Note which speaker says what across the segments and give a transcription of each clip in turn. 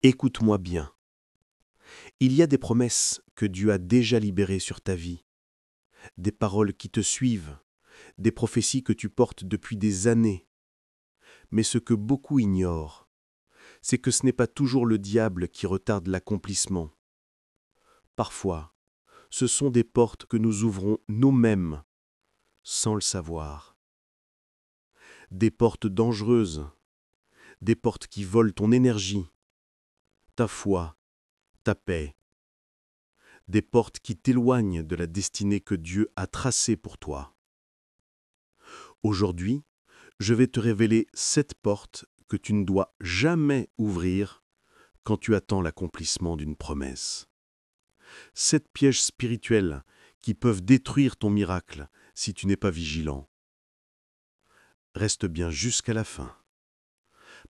Speaker 1: Écoute-moi bien. Il y a des promesses que Dieu a déjà libérées sur ta vie, des paroles qui te suivent, des prophéties que tu portes depuis des années. Mais ce que beaucoup ignorent, c'est que ce n'est pas toujours le diable qui retarde l'accomplissement. Parfois, ce sont des portes que nous ouvrons nous-mêmes, sans le savoir. Des portes dangereuses, des portes qui volent ton énergie, ta foi, ta paix. Des portes qui t'éloignent de la destinée que Dieu a tracée pour toi. Aujourd'hui, je vais te révéler 7 portes que tu ne dois jamais ouvrir quand tu attends l'accomplissement d'une promesse. 7 pièges spirituels qui peuvent détruire ton miracle si tu n'es pas vigilant. Reste bien jusqu'à la fin.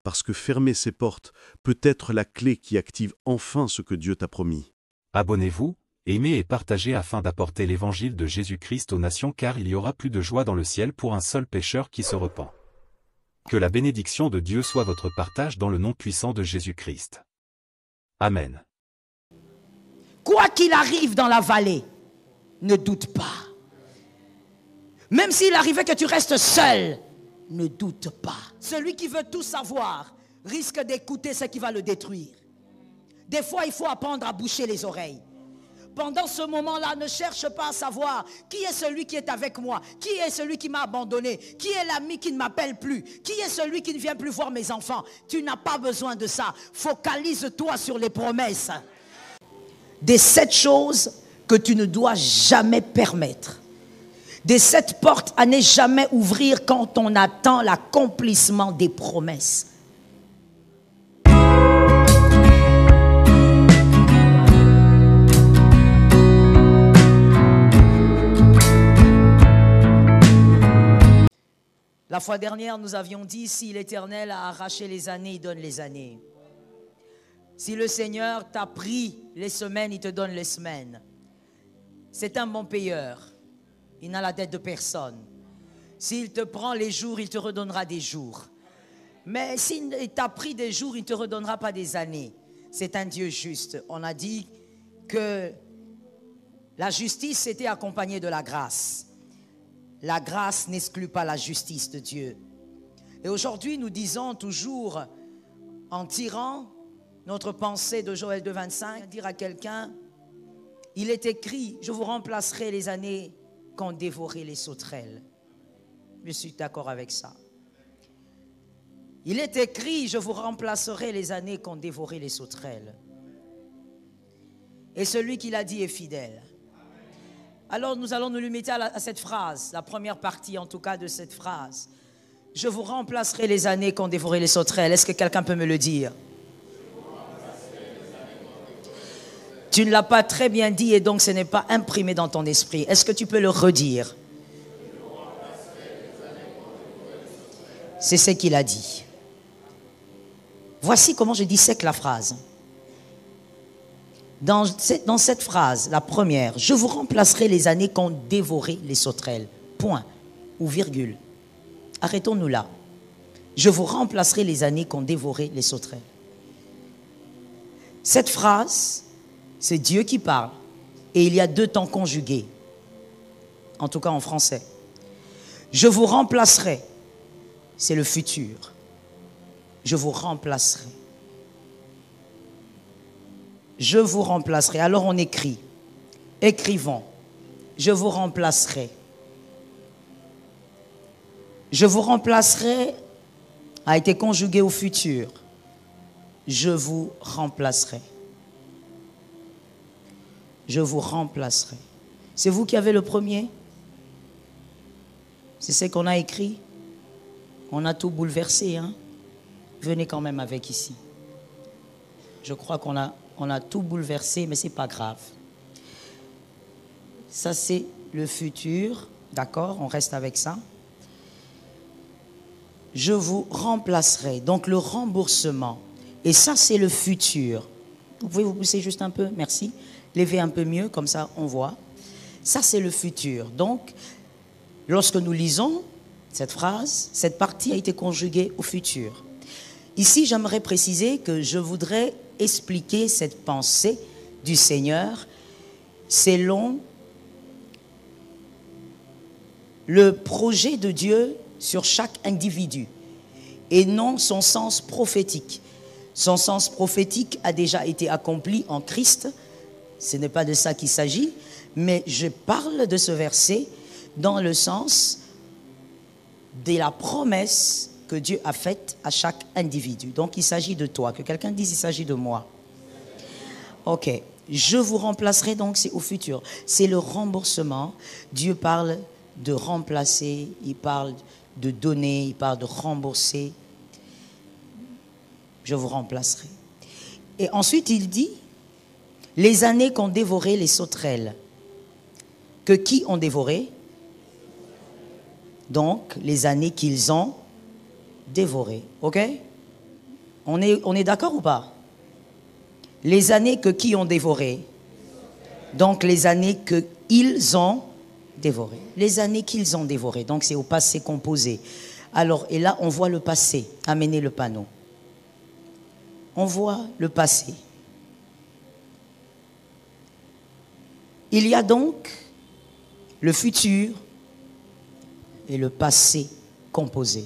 Speaker 1: Parce que fermer ces portes peut être la clé qui active enfin ce que Dieu t'a promis.
Speaker 2: Abonnez-vous, aimez et partagez afin d'apporter l'évangile de Jésus-Christ aux nations, car il y aura plus de joie dans le ciel pour un seul pécheur qui se repent. Que la bénédiction de Dieu soit votre partage dans le nom puissant de Jésus-Christ. Amen.
Speaker 3: Quoi qu'il arrive dans la vallée, ne doute pas. Même s'il arrivait que tu restes seul, ne doute pas. Celui qui veut tout savoir risque d'écouter ce qui va le détruire. Des fois, il faut apprendre à boucher les oreilles. Pendant ce moment-là, ne cherche pas à savoir qui est celui qui est avec moi, qui est celui qui m'a abandonné, qui est l'ami qui ne m'appelle plus, qui est celui qui ne vient plus voir mes enfants. Tu n'as pas besoin de ça. Focalise-toi sur les promesses. Des 7 choses que tu ne dois jamais permettre. Des 7 portes à ne jamais ouvrir quand on attend l'accomplissement des promesses. La fois dernière, nous avions dit, si l'Éternel a arraché les années, il donne les années. Si le Seigneur t'a pris les semaines, il te donne les semaines. C'est un bon payeur. Il n'a la dette de personne. S'il te prend les jours, il te redonnera des jours. Mais s'il t'a pris des jours, il ne te redonnera pas des années. C'est un Dieu juste. On a dit que la justice était accompagnée de la grâce. La grâce n'exclut pas la justice de Dieu. Et aujourd'hui, nous disons toujours, en tirant notre pensée de Joël 2,25, dire à quelqu'un, il est écrit, je vous remplacerai les années qu'ont dévoré les sauterelles. Je suis d'accord avec ça. Il est écrit, je vous remplacerai les années qu'ont dévoré les sauterelles. Et celui qui l'a dit est fidèle. Alors nous allons nous limiter à cette phrase, la première partie en tout cas de cette phrase. Je vous remplacerai les années qu'ont dévoré les sauterelles. Est-ce que quelqu'un peut me le dire? Tu ne l'as pas très bien dit et donc ce n'est pas imprimé dans ton esprit. Est-ce que tu peux le redire? C'est ce qu'il a dit. Voici comment je dissèque la phrase. Dans cette phrase, la première, je vous remplacerai les années qu'ont dévoré les sauterelles. Point ou virgule. Arrêtons-nous là. Je vous remplacerai les années qu'ont dévoré les sauterelles. Cette phrase, c'est Dieu qui parle. Et il y a 2 temps conjugués. En tout cas en français. Je vous remplacerai. C'est le futur. Je vous remplacerai. Je vous remplacerai. Alors on écrit. Écrivons. Je vous remplacerai. Je vous remplacerai a été conjugué au futur. Je vous remplacerai. Je vous remplacerai. C'est vous qui avez le premier? C'est ce qu'on a écrit? On a tout bouleversé, hein? Venez quand même avec ici. Je crois qu'on a tout bouleversé, mais ce n'est pas grave. Ça, c'est le futur. D'accord? On reste avec ça. Je vous remplacerai. Donc, le remboursement. Et ça, c'est le futur. Vous pouvez vous pousser juste un peu? Merci. Levez un peu mieux, comme ça, on voit. Ça, c'est le futur. Donc, lorsque nous lisons cette phrase, cette partie a été conjuguée au futur. Ici, j'aimerais préciser que je voudrais expliquer cette pensée du Seigneur selon le projet de Dieu sur chaque individu et non son sens prophétique. Son sens prophétique a déjà été accompli en Christ. Ce n'est pas de ça qu'il s'agit, mais je parle de ce verset dans le sens de la promesse que Dieu a faite à chaque individu. Donc il s'agit de toi. Que quelqu'un dise il s'agit de moi. Ok. Je vous remplacerai donc, c'est au futur. C'est le remboursement. Dieu parle de remplacer, il parle de donner, il parle de rembourser. Je vous remplacerai. Et ensuite il dit, les années qu'ont dévoré les sauterelles. Que qui ont dévoré? Donc, les années qu'ils ont dévorées. Ok? On est d'accord ou pas? Les années que qui ont dévoré? Donc, les années qu'ils ont dévoré. Les années qu'ils ont dévoré. Donc, c'est au passé composé. Alors, et là, on voit le passé. Amenez le panneau. On voit le passé. Il y a donc le futur et le passé composé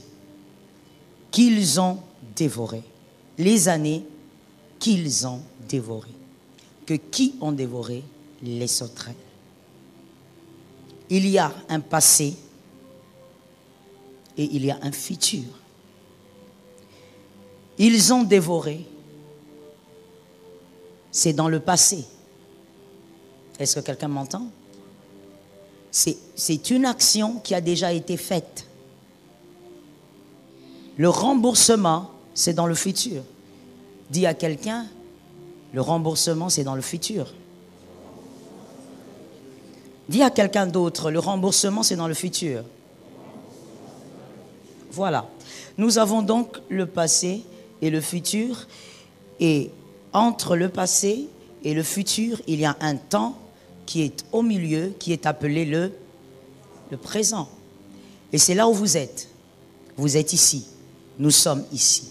Speaker 3: qu'ils ont dévoré. Les années qu'ils ont dévoré. Que qui ont dévoré? Les sauterelles. Il y a un passé et il y a un futur. Ils ont dévoré. C'est dans le passé. Est-ce que quelqu'un m'entend? C'est une action qui a déjà été faite. Le remboursement, c'est dans le futur. Dis à quelqu'un, le remboursement, c'est dans le futur. Dis à quelqu'un d'autre, le remboursement, c'est dans le futur. Voilà. Nous avons donc le passé et le futur. Et entre le passé et le futur, il y a un temps qui est au milieu, qui est appelé le présent. Et c'est là où vous êtes. Vous êtes ici. Nous sommes ici.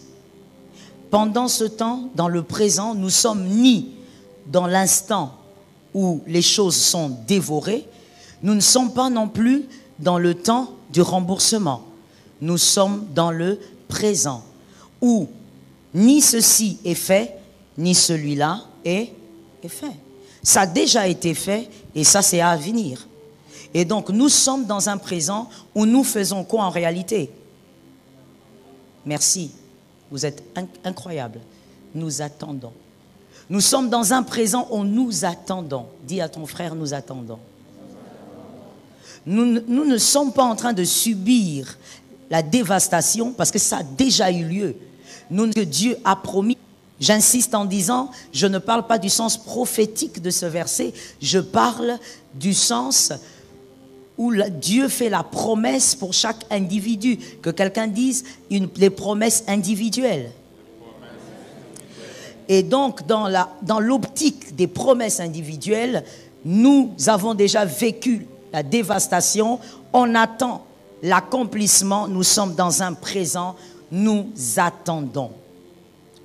Speaker 3: Pendant ce temps, dans le présent, nous sommes ni dans l'instant où les choses sont dévorées, nous ne sommes pas non plus dans le temps du remboursement. Nous sommes dans le présent, où ni ceci est fait, ni celui-là est fait. Ça a déjà été fait et ça c'est à venir. Et donc nous sommes dans un présent où nous faisons quoi en réalité? Merci, vous êtes incroyables. Nous attendons. Nous sommes dans un présent où nous attendons. Dis à ton frère, nous attendons. Nous ne sommes pas en train de subir la dévastation parce que ça a déjà eu lieu. Que Dieu a promis. J'insiste en disant, je ne parle pas du sens prophétique de ce verset, je parle du sens où Dieu fait la promesse pour chaque individu. Que quelqu'un dise les promesses individuelles. Et donc, dans l'optique des promesses individuelles, nous avons déjà vécu la dévastation, on attend l'accomplissement, nous sommes dans un présent, nous attendons.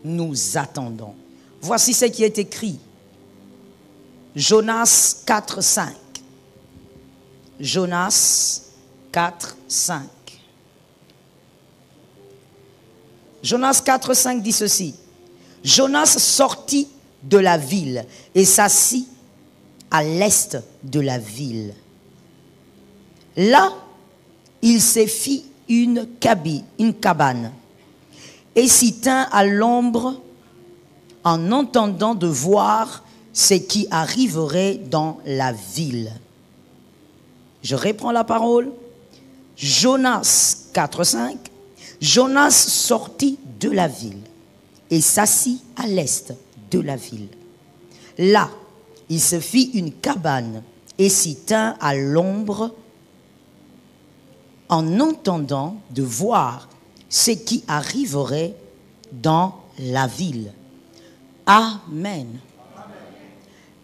Speaker 3: Nous attendons. Voici ce qui est écrit. Jonas 4, 5. Jonas 4, 5. Jonas 4, 5 dit ceci. Jonas sortit de la ville et s'assit à l'est de la ville. Là, il s'est fait une cabane et s'y tint à l'ombre en entendant de voir ce qui arriverait dans la ville. Je reprends la parole. Jonas 4,5. Jonas sortit de la ville et s'assit à l'est de la ville. Là, il se fit une cabane et s'y tint à l'ombre en entendant de voir ce qui arriverait dans la ville. Amen.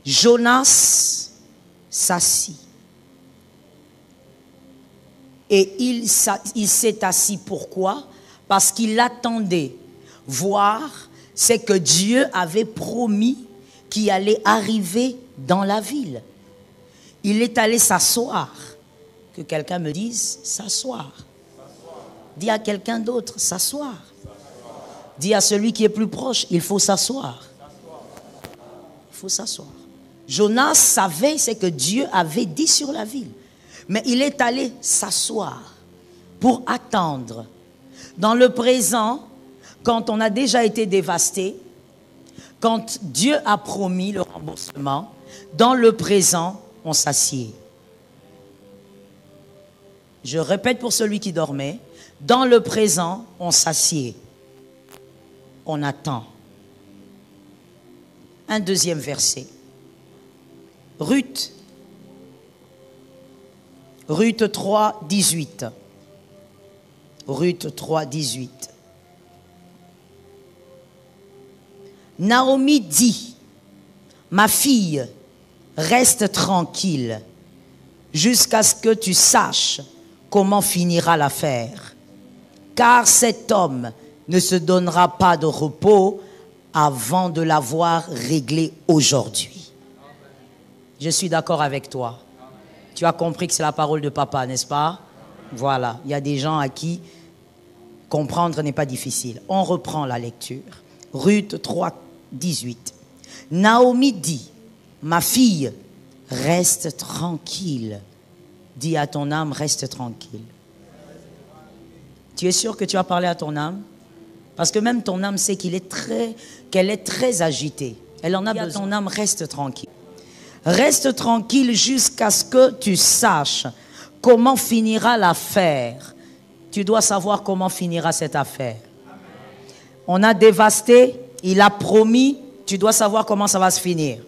Speaker 3: Jonas s'assit. Et il s'est assis pourquoi? Parce qu'il attendait voir ce que Dieu avait promis qui allait arriver dans la ville. Il est allé s'asseoir. Que quelqu'un me dise, s'asseoir. Dis à quelqu'un d'autre, s'asseoir. Dis à celui qui est plus proche, il faut s'asseoir. Il faut s'asseoir. Jonas savait ce que Dieu avait dit sur la ville. Mais il est allé s'asseoir pour attendre. Dans le présent, quand on a déjà été dévasté, quand Dieu a promis le remboursement, dans le présent, on s'assied. Je répète pour celui qui dormait, dans le présent, on s'assied. On attend. Un deuxième verset. Ruth 3, 18. Ruth 3, 18. Naomi dit, ma fille, reste tranquille jusqu'à ce que tu saches comment finira l'affaire. Car cet homme ne se donnera pas de repos avant de l'avoir réglé aujourd'hui. Je suis d'accord avec toi. Tu as compris que c'est la parole de papa, n'est-ce pas? Voilà, il y a des gens à qui comprendre n'est pas difficile. On reprend la lecture. Ruth 3, 18. Naomi dit, ma fille, reste tranquille. Dis à ton âme, reste tranquille. Tu es sûr que tu as parlé à ton âme? Parce que même ton âme sait qu'elle est très agitée. Elle en a besoin. Ton âme, reste tranquille. Reste tranquille jusqu'à ce que tu saches comment finira l'affaire. Tu dois savoir comment finira cette affaire. On a dévasté, il a promis, tu dois savoir comment ça va se finir.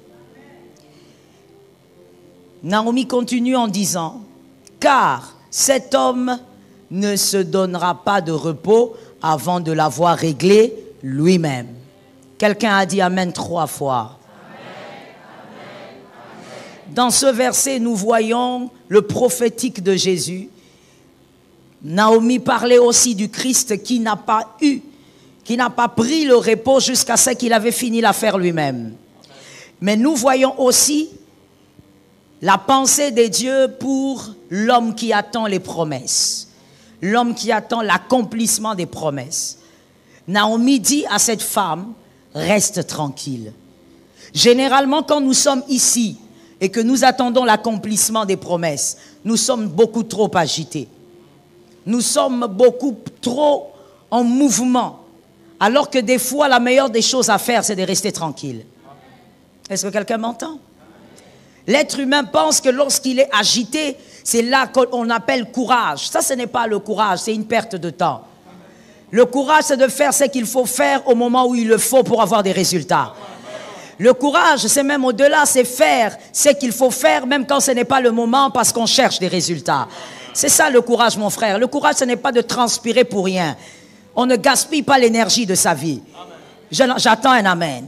Speaker 3: Naomi continue en disant, car cet homme ne se donnera pas de repos avant de l'avoir réglé lui-même. Quelqu'un a dit Amen 3 fois. Dans ce verset, nous voyons le prophétique de Jésus. Naomi parlait aussi du Christ qui n'a pas pris le repos jusqu'à ce qu'il avait fini l'affaire lui-même. Mais nous voyons aussi la pensée de Dieu pour l'homme qui attend les promesses. L'homme qui attend l'accomplissement des promesses. Naomi dit à cette femme, reste tranquille. Généralement, quand nous sommes ici et que nous attendons l'accomplissement des promesses, nous sommes beaucoup trop agités. Nous sommes beaucoup trop en mouvement. Alors que des fois, la meilleure des choses à faire, c'est de rester tranquille. Est-ce que quelqu'un m'entend? L'être humain pense que lorsqu'il est agité, c'est là qu'on appelle courage. Ça, ce n'est pas le courage, c'est une perte de temps. Le courage, c'est de faire ce qu'il faut faire au moment où il le faut pour avoir des résultats. Le courage, c'est même au-delà, c'est faire ce qu'il faut faire même quand ce n'est pas le moment parce qu'on cherche des résultats. C'est ça le courage, mon frère. Le courage, ce n'est pas de transpirer pour rien. On ne gaspille pas l'énergie de sa vie. J'attends un amen.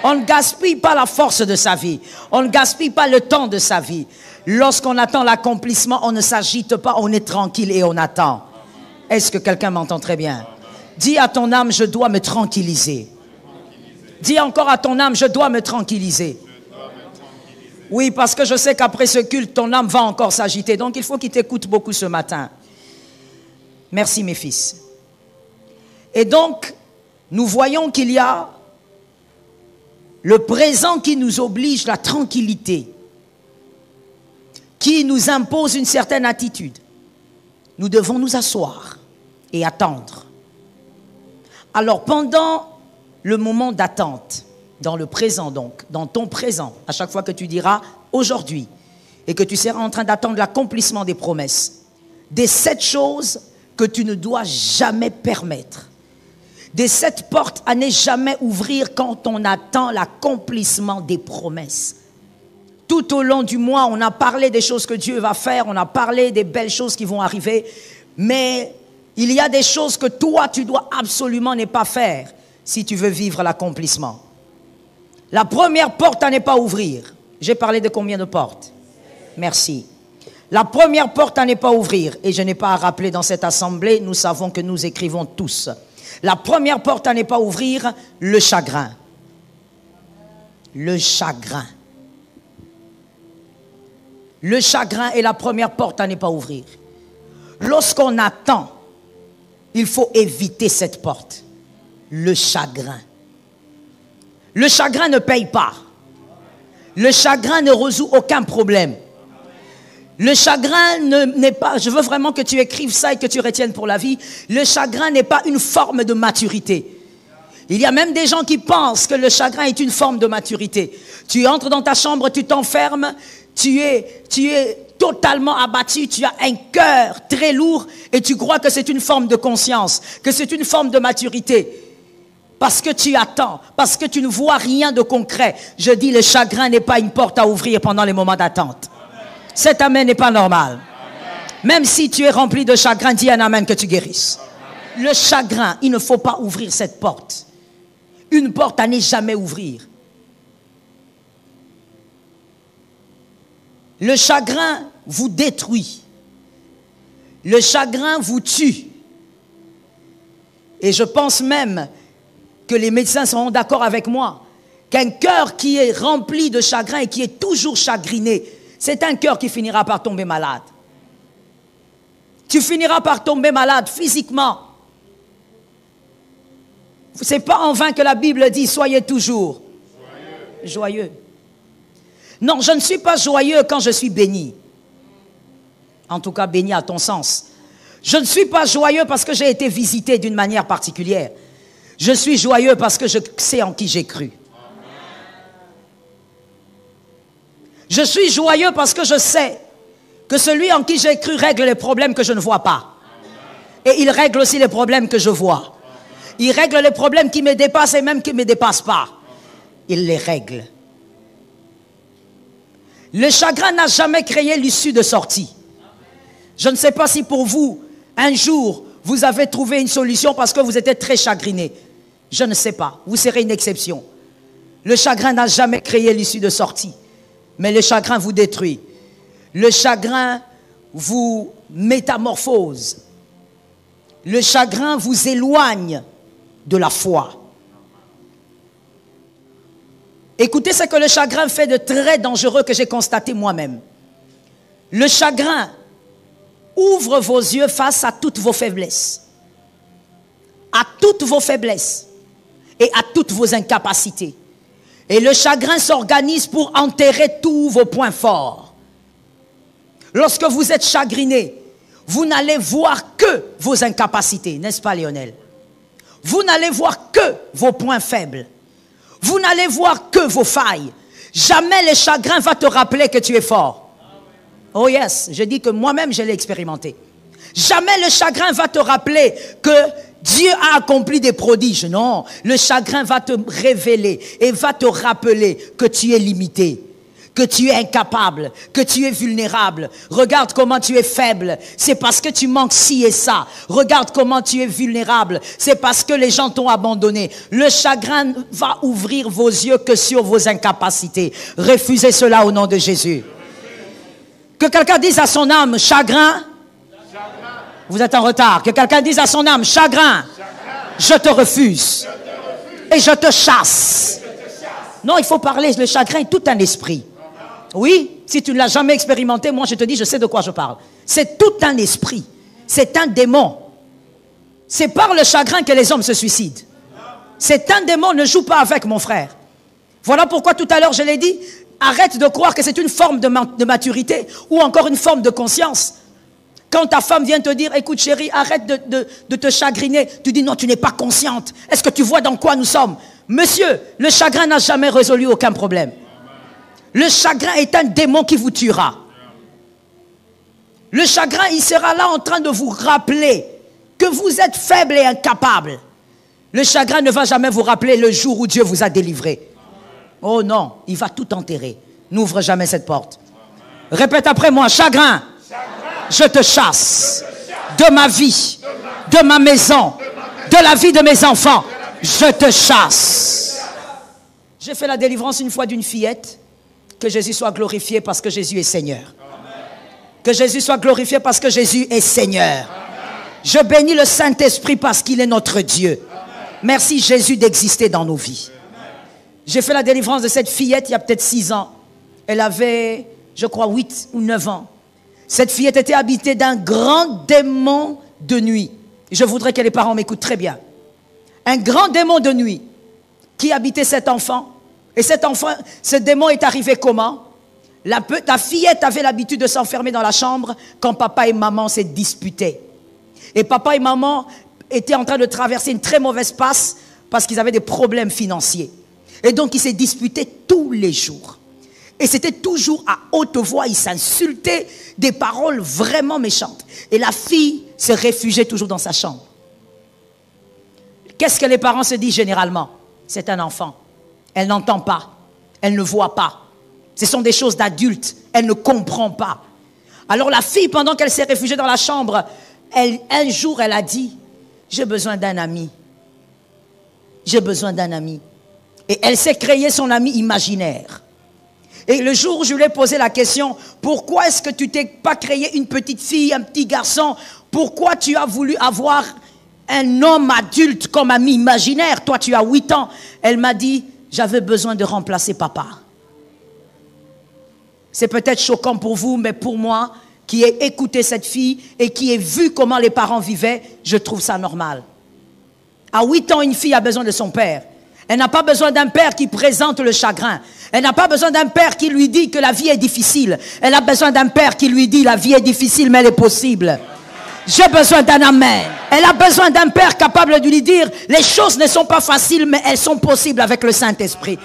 Speaker 3: On ne gaspille pas la force de sa vie. On ne gaspille pas le temps de sa vie. Lorsqu'on attend l'accomplissement, on ne s'agite pas, on est tranquille et on attend. Est-ce que quelqu'un m'entend très bien? Dis à ton âme, je dois me tranquilliser. Dis encore à ton âme, je dois me tranquilliser. Oui, parce que je sais qu'après ce culte, ton âme va encore s'agiter. Donc, il faut qu'il t'écoute beaucoup ce matin. Merci, mes fils. Et donc, nous voyons qu'il y a le présent qui nous oblige, la tranquillité, qui nous impose une certaine attitude. Nous devons nous asseoir et attendre. Alors, pendant le moment d'attente, dans le présent donc, dans ton présent, à chaque fois que tu diras aujourd'hui, et que tu seras en train d'attendre l'accomplissement des promesses, des 7 choses que tu ne dois jamais permettre, des 7 portes à ne jamais ouvrir quand on attend l'accomplissement des promesses. Tout au long du mois, on a parlé des choses que Dieu va faire, on a parlé des belles choses qui vont arriver, mais il y a des choses que toi, tu dois absolument ne pas faire si tu veux vivre l'accomplissement. La première porte à ne pas ouvrir. J'ai parlé de combien de portes? Merci. La première porte à ne pas ouvrir, et je n'ai pas à rappeler dans cette assemblée, nous savons que nous écrivons tous. La première porte à ne pas ouvrir, le chagrin. Le chagrin. Le chagrin est la première porte à ne pas ouvrir. Lorsqu'on attend, il faut éviter cette porte. Le chagrin. Le chagrin ne paye pas. Le chagrin ne résout aucun problème. Le chagrin n'est pas, je veux vraiment que tu écrives ça et que tu retiennes pour la vie, le chagrin n'est pas une forme de maturité. Il y a même des gens qui pensent que le chagrin est une forme de maturité. Tu entres dans ta chambre, tu t'enfermes, tu es totalement abattu, tu as un cœur très lourd et tu crois que c'est une forme de conscience, que c'est une forme de maturité. Parce que tu attends, parce que tu ne vois rien de concret. Je dis, le chagrin n'est pas une porte à ouvrir pendant les moments d'attente. Cet amen n'est pas normal. Même si tu es rempli de chagrin, dis un amen que tu guérisses. Le chagrin, il ne faut pas ouvrir cette porte. Une porte à ne jamais ouvrir. Le chagrin vous détruit. Le chagrin vous tue. Et je pense même que les médecins seront d'accord avec moi, qu'un cœur qui est rempli de chagrin et qui est toujours chagriné, c'est un cœur qui finira par tomber malade. Tu finiras par tomber malade physiquement. Ce n'est pas en vain que la Bible dit « Soyez toujours joyeux ». Non, je ne suis pas joyeux quand je suis béni. En tout cas, béni à ton sens. Je ne suis pas joyeux parce que j'ai été visité d'une manière particulière. Je suis joyeux parce que je sais en qui j'ai cru. Je suis joyeux parce que je sais que celui en qui j'ai cru règle les problèmes que je ne vois pas. Et il règle aussi les problèmes que je vois. Il règle les problèmes qui me dépassent et même qui ne me dépassent pas. Il les règle. Le chagrin n'a jamais créé l'issue de sortie. Je ne sais pas si pour vous, un jour, vous avez trouvé une solution parce que vous étiez très chagriné. Je ne sais pas. Vous serez une exception. Le chagrin n'a jamais créé l'issue de sortie. Mais le chagrin vous détruit. Le chagrin vous métamorphose. Le chagrin vous éloigne de la foi. Écoutez ce que le chagrin fait de très dangereux que j'ai constaté moi-même. Le chagrin ouvre vos yeux face à toutes vos faiblesses. À toutes vos faiblesses. Et à toutes vos incapacités. Et le chagrin s'organise pour enterrer tous vos points forts. Lorsque vous êtes chagriné, vous n'allez voir que vos incapacités, n'est-ce pas Lionel? Vous n'allez voir que vos points faibles. Vous n'allez voir que vos failles. Jamais le chagrin va te rappeler que tu es fort. Oh yes, je dis que moi-même je l'ai expérimenté. Jamais le chagrin va te rappeler que Dieu a accompli des prodiges. Non, le chagrin va te révéler et va te rappeler que tu es limité, que tu es incapable, que tu es vulnérable. Regarde comment tu es faible. C'est parce que tu manques ci et ça. Regarde comment tu es vulnérable. C'est parce que les gens t'ont abandonné. Le chagrin va ouvrir vos yeux que sur vos incapacités. Refusez cela au nom de Jésus. Que quelqu'un dise à son âme, chagrin. Vous êtes en retard. Que quelqu'un dise à son âme, chagrin, je te refuse. Et je te chasse. Non, il faut parler. Le chagrin est tout un esprit. Oui, si tu ne l'as jamais expérimenté, moi je te dis, je sais de quoi je parle. C'est tout un esprit. C'est un démon. C'est par le chagrin que les hommes se suicident. C'est un démon, ne joue pas avec mon frère. Voilà pourquoi tout à l'heure je l'ai dit, arrête de croire que c'est une forme de maturité ou encore une forme de conscience. Quand ta femme vient te dire, écoute chérie, arrête de te chagriner, tu dis non, tu n'es pas consciente. Est-ce que tu vois dans quoi nous sommes? Monsieur, le chagrin n'a jamais résolu aucun problème. Le chagrin est un démon qui vous tuera. Le chagrin, il sera là en train de vous rappeler que vous êtes faible et incapable. Le chagrin ne va jamais vous rappeler le jour où Dieu vous a délivré. Oh non, il va tout enterrer. N'ouvre jamais cette porte. Répète après moi, chagrin. Je te chasse de ma vie, de ma maison, de la vie de mes enfants. Je te chasse. J'ai fait la délivrance une fois d'une fillette. Que Jésus soit glorifié parce que Jésus est Seigneur. Que Jésus soit glorifié parce que Jésus est Seigneur. Je bénis le Saint-Esprit parce qu'il est notre Dieu. Merci Jésus d'exister dans nos vies. J'ai fait la délivrance de cette fillette il y a peut-être 6 ans. Elle avait, je crois, 8 ou 9 ans. Cette fillette était habitée d'un grand démon de nuit. Je voudrais que les parents m'écoutent très bien. Un grand démon de nuit qui habitait cet enfant. Et cet enfant, ce démon est arrivé comment? La fillette avait l'habitude de s'enfermer dans la chambre quand papa et maman se disputaient. Et papa et maman étaient en train de traverser une très mauvaise passe parce qu'ils avaient des problèmes financiers. Et donc ils se disputaient tous les jours. Et c'était toujours à haute voix, ils s'insultaient, des paroles vraiment méchantes. Et la fille se réfugiait toujours dans sa chambre. Qu'est-ce que les parents se disent généralement? C'est un enfant. Elle n'entend pas. Elle ne voit pas. Ce sont des choses d'adultes. Elle ne comprend pas. Alors la fille, pendant qu'elle s'est réfugiée dans la chambre, un jour, elle a dit, j'ai besoin d'un ami. J'ai besoin d'un ami. Et elle s'est créée son ami imaginaire. Et le jour où je lui ai posé la question, pourquoi est-ce que tu t'es pas créé une petite fille, un petit garçon? Pourquoi tu as voulu avoir un homme adulte comme ami imaginaire? Toi, tu as 8 ans. Elle m'a dit, j'avais besoin de remplacer papa. C'est peut-être choquant pour vous, mais pour moi, qui ai écouté cette fille et qui ai vu comment les parents vivaient, je trouve ça normal. À 8 ans, une fille a besoin de son père. Elle n'a pas besoin d'un père qui présente le chagrin. Elle n'a pas besoin d'un père qui lui dit que la vie est difficile. Elle a besoin d'un père qui lui dit la vie est difficile, mais elle est possible. J'ai besoin d'un amen. Elle a besoin d'un père capable de lui dire les choses ne sont pas faciles, mais elles sont possibles avec le Saint-Esprit.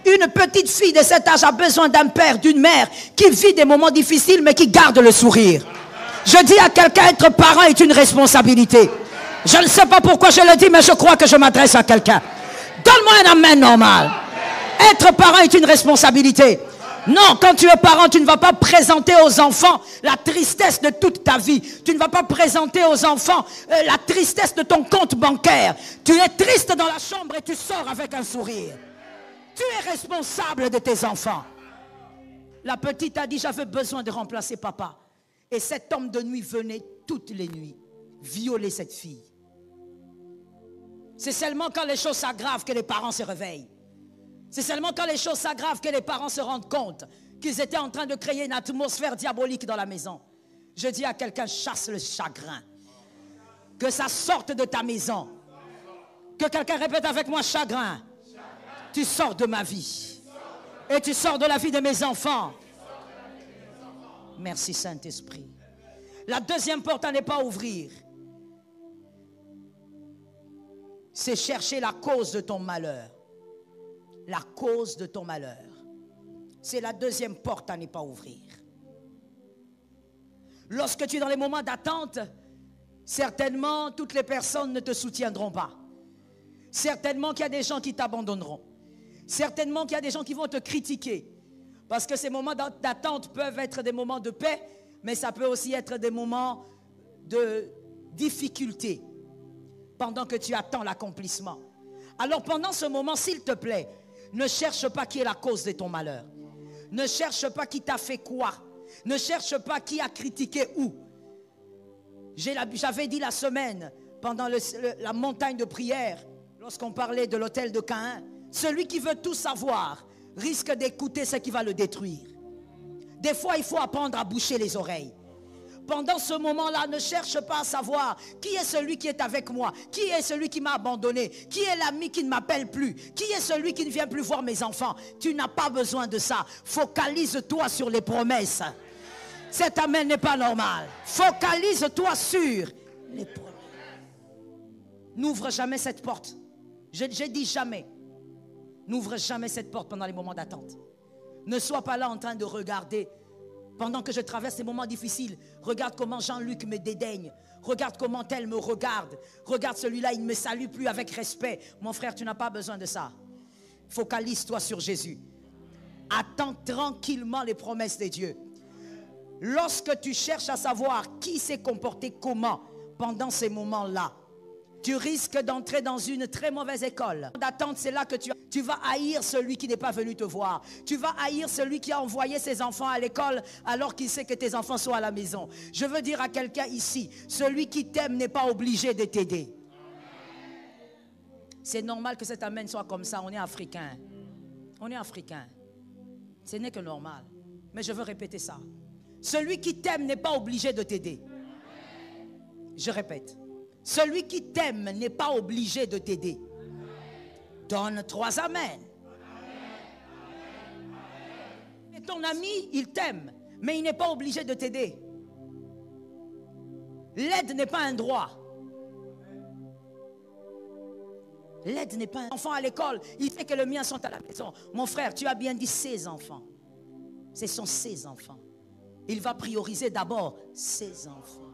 Speaker 3: Une petite fille de cet âge a besoin d'un père, d'une mère qui vit des moments difficiles, mais qui garde le sourire. Je dis à quelqu'un, être parent est une responsabilité. Je ne sais pas pourquoi je le dis, mais je crois que je m'adresse à quelqu'un. Donne-moi un amen normal. Être parent est une responsabilité. Non, quand tu es parent, tu ne vas pas présenter aux enfants la tristesse de toute ta vie. Tu ne vas pas présenter aux enfants la tristesse de ton compte bancaire. Tu es triste dans la chambre et tu sors avec un sourire. Tu es responsable de tes enfants. La petite a dit, j'avais besoin de remplacer papa. Et cet homme de nuit venait toutes les nuits violer cette fille. C'est seulement quand les choses s'aggravent que les parents se réveillent. C'est seulement quand les choses s'aggravent que les parents se rendent compte qu'ils étaient en train de créer une atmosphère diabolique dans la maison. Je dis à quelqu'un, chasse le chagrin. Que ça sorte de ta maison. Que quelqu'un répète avec moi, chagrin. Tu sors de ma vie. Et tu sors de la vie de mes enfants. Merci Saint-Esprit. La deuxième porte à ne pas ouvrir, c'est chercher la cause de ton malheur. La cause de ton malheur. C'est la deuxième porte à ne pas ouvrir. Lorsque tu es dans les moments d'attente, certainement toutes les personnes ne te soutiendront pas. Certainement qu'il y a des gens qui t'abandonneront. Certainement qu'il y a des gens qui vont te critiquer. Parce que ces moments d'attente peuvent être des moments de paix, mais ça peut aussi être des moments de difficulté pendant que tu attends l'accomplissement. Alors pendant ce moment, s'il te plaît, ne cherche pas qui est la cause de ton malheur. Ne cherche pas qui t'a fait quoi. Ne cherche pas qui a critiqué où. J'avais dit la semaine, pendant la montagne de prière, lorsqu'on parlait de l'autel de Caïn, celui qui veut tout savoir risque d'écouter ce qui va le détruire. Des fois, il faut apprendre à boucher les oreilles. Pendant ce moment-là, ne cherche pas à savoir qui est celui qui est avec moi, qui est celui qui m'a abandonné, qui est l'ami qui ne m'appelle plus, qui est celui qui ne vient plus voir mes enfants. Tu n'as pas besoin de ça. Focalise-toi sur les promesses. Cet amen n'est pas normal. Focalise-toi sur les promesses. N'ouvre jamais cette porte. Je dis jamais. N'ouvre jamais cette porte pendant les moments d'attente. Ne sois pas là en train de regarder. Pendant que je traverse ces moments difficiles, regarde comment Jean-Luc me dédaigne. Regarde comment tel me regarde. Regarde celui-là, il ne me salue plus avec respect. Mon frère, tu n'as pas besoin de ça. Focalise-toi sur Jésus. Attends tranquillement les promesses de Dieu. Lorsque tu cherches à savoir qui s'est comporté comment pendant ces moments-là, tu risques d'entrer dans une très mauvaise école d'attente. C'est là que tu vas haïr celui qui n'est pas venu te voir. Tu vas haïr celui qui a envoyé ses enfants à l'école alors qu'il sait que tes enfants sont à la maison. Je veux dire à quelqu'un ici, celui qui t'aime n'est pas obligé de t'aider. C'est normal que cet amen soit comme ça. On est africain. On est africain. Ce n'est que normal. Mais je veux répéter ça. Celui qui t'aime n'est pas obligé de t'aider. Je répète. Celui qui t'aime n'est pas obligé de t'aider. Donne 3 amens. Et ton ami, il t'aime, mais il n'est pas obligé de t'aider. L'aide n'est pas un droit. L'aide n'est pas un enfant à l'école. Il sait que les miens sont à la maison. Mon frère, tu as bien dit ses enfants. Ce sont ses enfants. Il va prioriser d'abord ses enfants.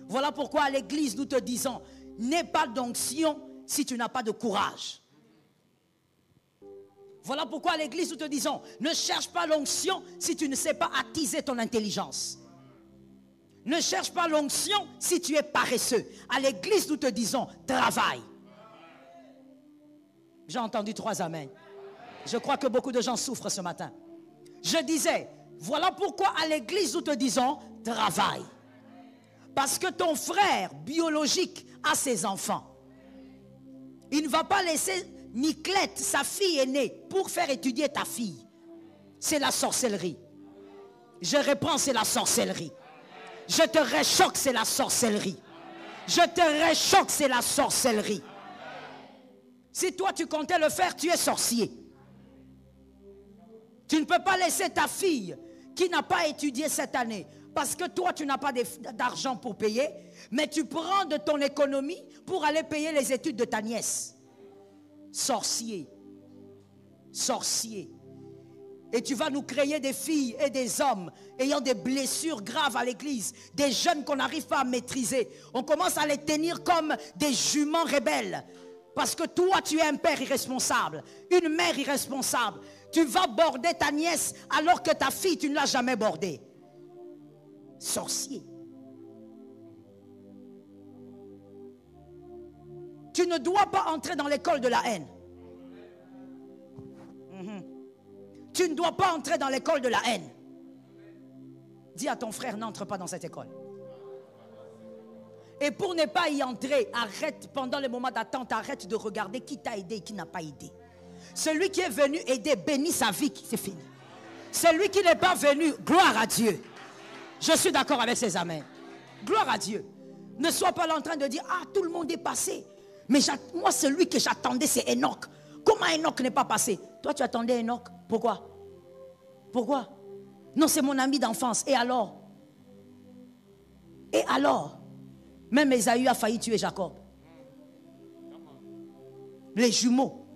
Speaker 3: Voilà pourquoi à l'église nous te disons, n'aie pas d'onction si tu n'as pas de courage. Voilà pourquoi à l'église nous te disons, ne cherche pas l'onction si tu ne sais pas attiser ton intelligence. Ne cherche pas l'onction si tu es paresseux. À l'église nous te disons, travaille. J'ai entendu 3 amens. Je crois que beaucoup de gens souffrent ce matin. Je disais, voilà pourquoi à l'église nous te disons, travaille. Parce que ton frère biologique a ses enfants. Il ne va pas laisser Niclette, sa fille aînée, pour faire étudier ta fille. C'est la sorcellerie. Je reprends, c'est la sorcellerie. Je te réchoque, c'est la sorcellerie. Je te réchoque, c'est la sorcellerie. Si toi tu comptais le faire, tu es sorcier. Tu ne peux pas laisser ta fille qui n'a pas étudié cette année parce que toi tu n'as pas d'argent pour payer, mais tu prends de ton économie pour aller payer les études de ta nièce. Sorcier. Sorcier. Et tu vas nous créer des filles et des hommes ayant des blessures graves à l'église, des jeunes qu'on n'arrive pas à maîtriser. On commence à les tenir comme des juments rebelles. Parce que toi, tu es un père irresponsable, une mère irresponsable. Tu vas border ta nièce alors que ta fille, tu ne l'as jamais bordée. Sorcier. Tu ne dois pas entrer dans l'école de la haine. Tu ne dois pas entrer dans l'école de la haine. Dis à ton frère, n'entre pas dans cette école. Et pour ne pas y entrer, arrête pendant les moments d'attente, arrête de regarder qui t'a aidé et qui n'a pas aidé. Celui qui est venu aider, bénit sa vie, c'est fini. Celui qui n'est pas venu, gloire à Dieu. Je suis d'accord avec ces amens. Gloire à Dieu. Ne sois pas là en train de dire, ah, tout le monde est passé. Mais moi, celui que j'attendais, c'est Enoch. Comment Enoch n'est pas passé? Toi, tu attendais Enoch. Pourquoi? Pourquoi? Non, c'est mon ami d'enfance. Et alors? Et alors? Même Ésaü a failli tuer Jacob. Les jumeaux.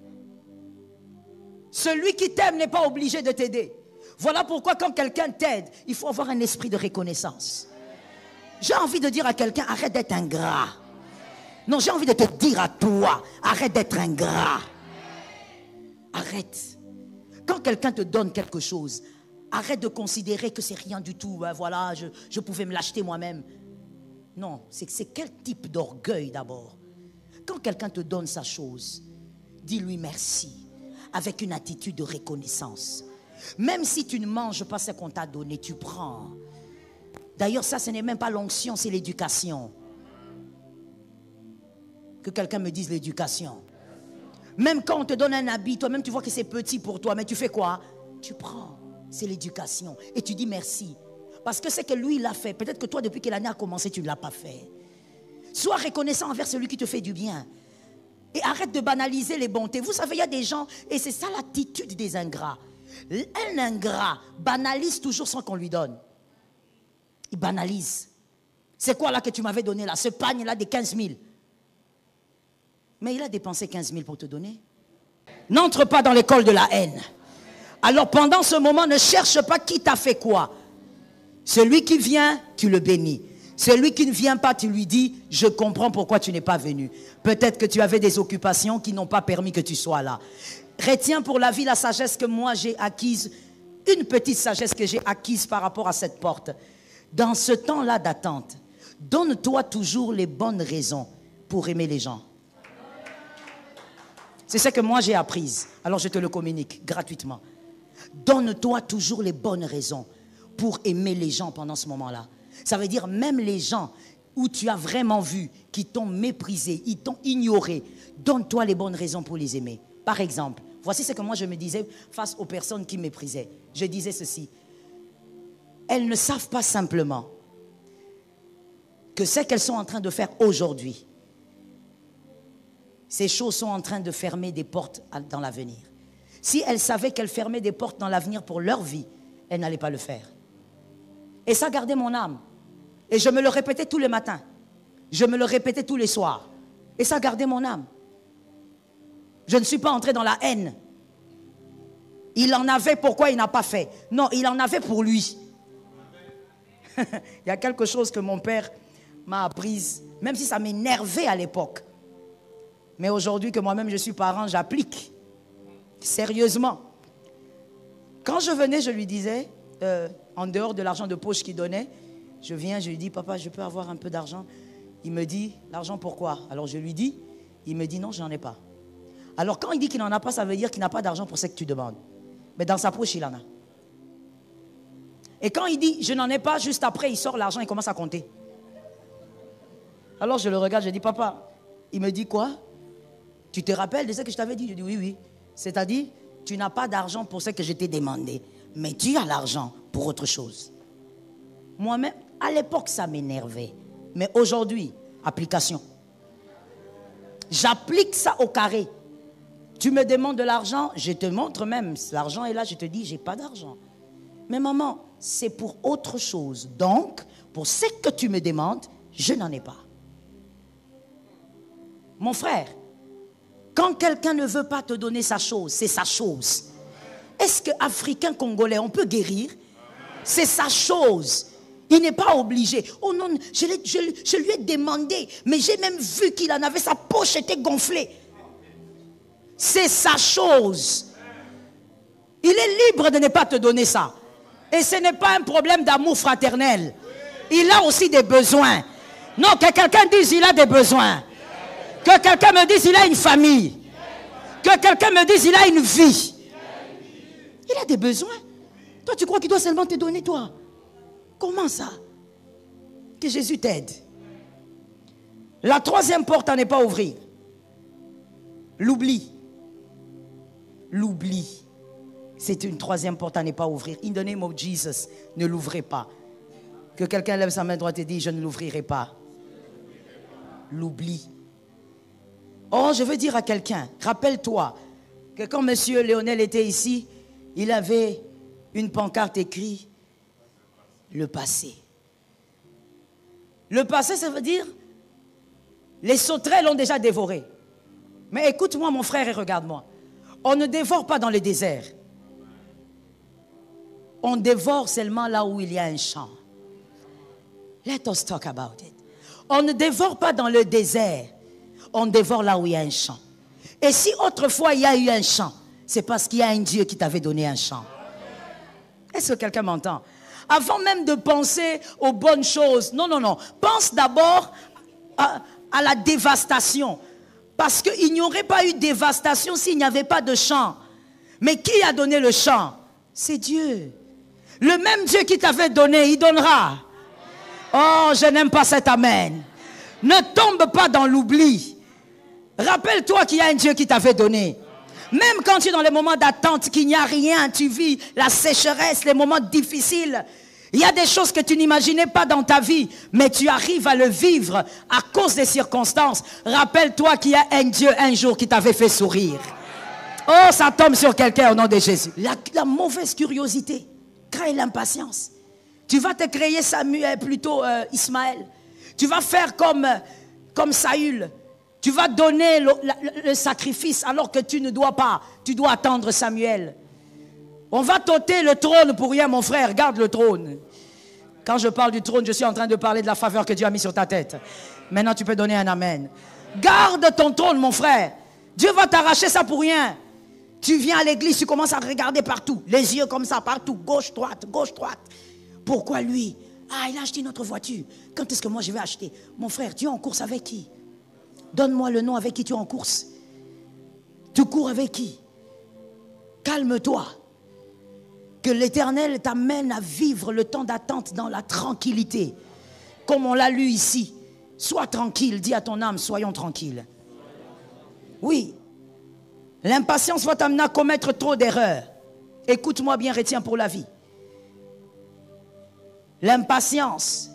Speaker 3: Celui qui t'aime n'est pas obligé de t'aider. Voilà pourquoi quand quelqu'un t'aide, il faut avoir un esprit de reconnaissance. J'ai envie de dire à quelqu'un, arrête d'être ingrat. Non, j'ai envie de te dire à toi, arrête d'être ingrat. Arrête. Quand quelqu'un te donne quelque chose, arrête de considérer que c'est rien du tout. Ben voilà, je pouvais me l'acheter moi-même. Non, c'est quel type d'orgueil d'abord. Quand quelqu'un te donne sa chose, dis-lui merci avec une attitude de reconnaissance. Même si tu ne manges pas ce qu'on t'a donné, tu prends. D'ailleurs, ça, ce n'est même pas l'onction, c'est l'éducation. Que quelqu'un me dise l'éducation. Même quand on te donne un habit, toi-même tu vois que c'est petit pour toi, mais tu fais quoi? Tu prends. C'est l'éducation. Et tu dis merci. Parce que c'est que lui, il l'a fait. Peut-être que toi, depuis que l'année a commencé, tu ne l'as pas fait. Sois reconnaissant envers celui qui te fait du bien. Et arrête de banaliser les bontés. Vous savez, il y a des gens, et c'est ça l'attitude des ingrats. Un ingrat banalise toujours sans qu'on lui donne. Il banalise. C'est quoi là que tu m'avais donné là? Ce pagne là de 15 000. Mais il a dépensé 15 000 pour te donner. N'entre pas dans l'école de la haine. Alors pendant ce moment, ne cherche pas qui t'a fait quoi. Celui qui vient, tu le bénis. Celui qui ne vient pas, tu lui dis, je comprends pourquoi tu n'es pas venu. Peut-être que tu avais des occupations qui n'ont pas permis que tu sois là. Retiens pour la vie la sagesse que moi j'ai acquise, une petite sagesse que j'ai acquise par rapport à cette porte. Dans ce temps-là d'attente, donne-toi toujours les bonnes raisons pour aimer les gens. C'est ce que moi j'ai appris. Alors je te le communique gratuitement. Donne-toi toujours les bonnes raisons pour aimer les gens pendant ce moment-là. Ça veut dire même les gens où tu as vraiment vu qu'ils t'ont méprisé, ils t'ont ignoré, donne-toi les bonnes raisons pour les aimer. Par exemple, voici ce que moi je me disais face aux personnes qui méprisaient. Je disais ceci. Elles ne savent pas simplement que ce qu'elles sont en train de faire aujourd'hui, ces choses sont en train de fermer des portes dans l'avenir. Si elles savaient qu'elles fermaient des portes dans l'avenir pour leur vie, elles n'allaient pas le faire. Et ça gardait mon âme. Et je me le répétais tous les matins. Je me le répétais tous les soirs. Et ça gardait mon âme. Je ne suis pas entré dans la haine. Il en avait, pourquoi il n'a pas fait? Non, il en avait pour lui. Il y a quelque chose que mon père m'a apprise, même si ça m'énervait à l'époque. Mais aujourd'hui que moi-même je suis parent, j'applique. Sérieusement. Quand je venais, je lui disais, en dehors de l'argent de poche qu'il donnait, je viens, je lui dis, papa, je peux avoir un peu d'argent? Il me dit, l'argent pourquoi? Alors je lui dis, il me dit, non, je n'en ai pas. Alors quand il dit qu'il n'en a pas, ça veut dire qu'il n'a pas d'argent pour ce que tu demandes. Mais dans sa poche, il en a. Et quand il dit, je n'en ai pas, juste après, il sort l'argent et commence à compter. Alors je le regarde, je dis, papa, il me dit quoi? Tu te rappelles de ce que je t'avais dit? Je dis, oui, oui. C'est-à-dire, tu n'as pas d'argent pour ce que je t'ai demandé, mais tu as l'argent pour autre chose. Moi-même, à l'époque, ça m'énervait. Mais aujourd'hui, application. J'applique ça au carré. Tu me demandes de l'argent, je te montre même. L'argent est là, je te dis, j'ai pas d'argent. Mais maman, c'est pour autre chose. Donc, pour ce que tu me demandes, je n'en ai pas. Mon frère, quand quelqu'un ne veut pas te donner sa chose, c'est sa chose. Est-ce qu'Africain, Congolais, on peut guérir? C'est sa chose. Il n'est pas obligé. Oh non, je lui ai demandé, mais j'ai même vu qu'il en avait, sa poche était gonflée. C'est sa chose. Il est libre de ne pas te donner ça. Et ce n'est pas un problème d'amour fraternel. Il a aussi des besoins. Non, que quelqu'un dise il a des besoins. Que quelqu'un me dise il a une famille. Que quelqu'un me dise il a une vie. Il a des besoins. Toi, tu crois qu'il doit seulement te donner, toi? Comment ça? Que Jésus t'aide. La troisième porte à ne pas ouvrir. L'oubli. L'oubli. C'est une troisième porte à ne pas ouvrir. In the name of Jesus, ne l'ouvrez pas. Que quelqu'un lève sa main droite et dise, je ne l'ouvrirai pas. L'oubli. Oh, je veux dire à quelqu'un, rappelle-toi que quand M. Léonel était ici, il avait une pancarte écrite, le passé. Le passé, ça veut dire, les sauterelles l'ont déjà dévoré. Mais écoute-moi mon frère et regarde-moi. On ne dévore pas dans le désert. On dévore seulement là où il y a un champ. Let us talk about it. On ne dévore pas dans le désert. On dévore là où il y a un champ. Et si autrefois il y a eu un champ, c'est parce qu'il y a un Dieu qui t'avait donné un champ. Est-ce que quelqu'un m'entend? Avant même de penser aux bonnes choses, non, non, non. Pense d'abord à la dévastation. Parce qu'il n'y aurait pas eu de dévastation s'il n'y avait pas de champ. Mais qui a donné le champ? C'est Dieu. Le même Dieu qui t'avait donné, il donnera. Oh, je n'aime pas cet amen. Ne tombe pas dans l'oubli. Rappelle-toi qu'il y a un Dieu qui t'avait donné. Même quand tu es dans les moments d'attente, qu'il n'y a rien, tu vis la sécheresse, les moments difficiles. Il y a des choses que tu n'imaginais pas dans ta vie, mais tu arrives à le vivre à cause des circonstances. Rappelle-toi qu'il y a un Dieu un jour qui t'avait fait sourire. Oh, ça tombe sur quelqu'un au nom de Jésus. La mauvaise curiosité crée l'impatience. Tu vas te créer Samuel, plutôt Ismaël. Tu vas faire comme Saül. Tu vas donner le sacrifice alors que tu ne dois pas. Tu dois attendre Samuel. On va t'ôter le trône pour rien, mon frère. Garde le trône. Quand je parle du trône, je suis en train de parler de la faveur que Dieu a mis sur ta tête. Maintenant, tu peux donner un amen. Garde ton trône, mon frère. Dieu va t'arracher ça pour rien. Tu viens à l'église, tu commences à regarder partout. Les yeux comme ça, partout. Gauche, droite, gauche, droite. Pourquoi lui? Ah, il a acheté une autre voiture. Quand est-ce que moi je vais acheter? Mon frère, tu es en course avec qui? Donne-moi le nom avec qui tu es en course. Tu cours avec qui? Calme-toi. Que l'Éternel t'amène à vivre le temps d'attente dans la tranquillité. Comme on l'a lu ici. Sois tranquille, dis à ton âme, soyons tranquilles. Oui. L'impatience va t'amener à commettre trop d'erreurs. Écoute-moi bien, retiens pour la vie. L'impatience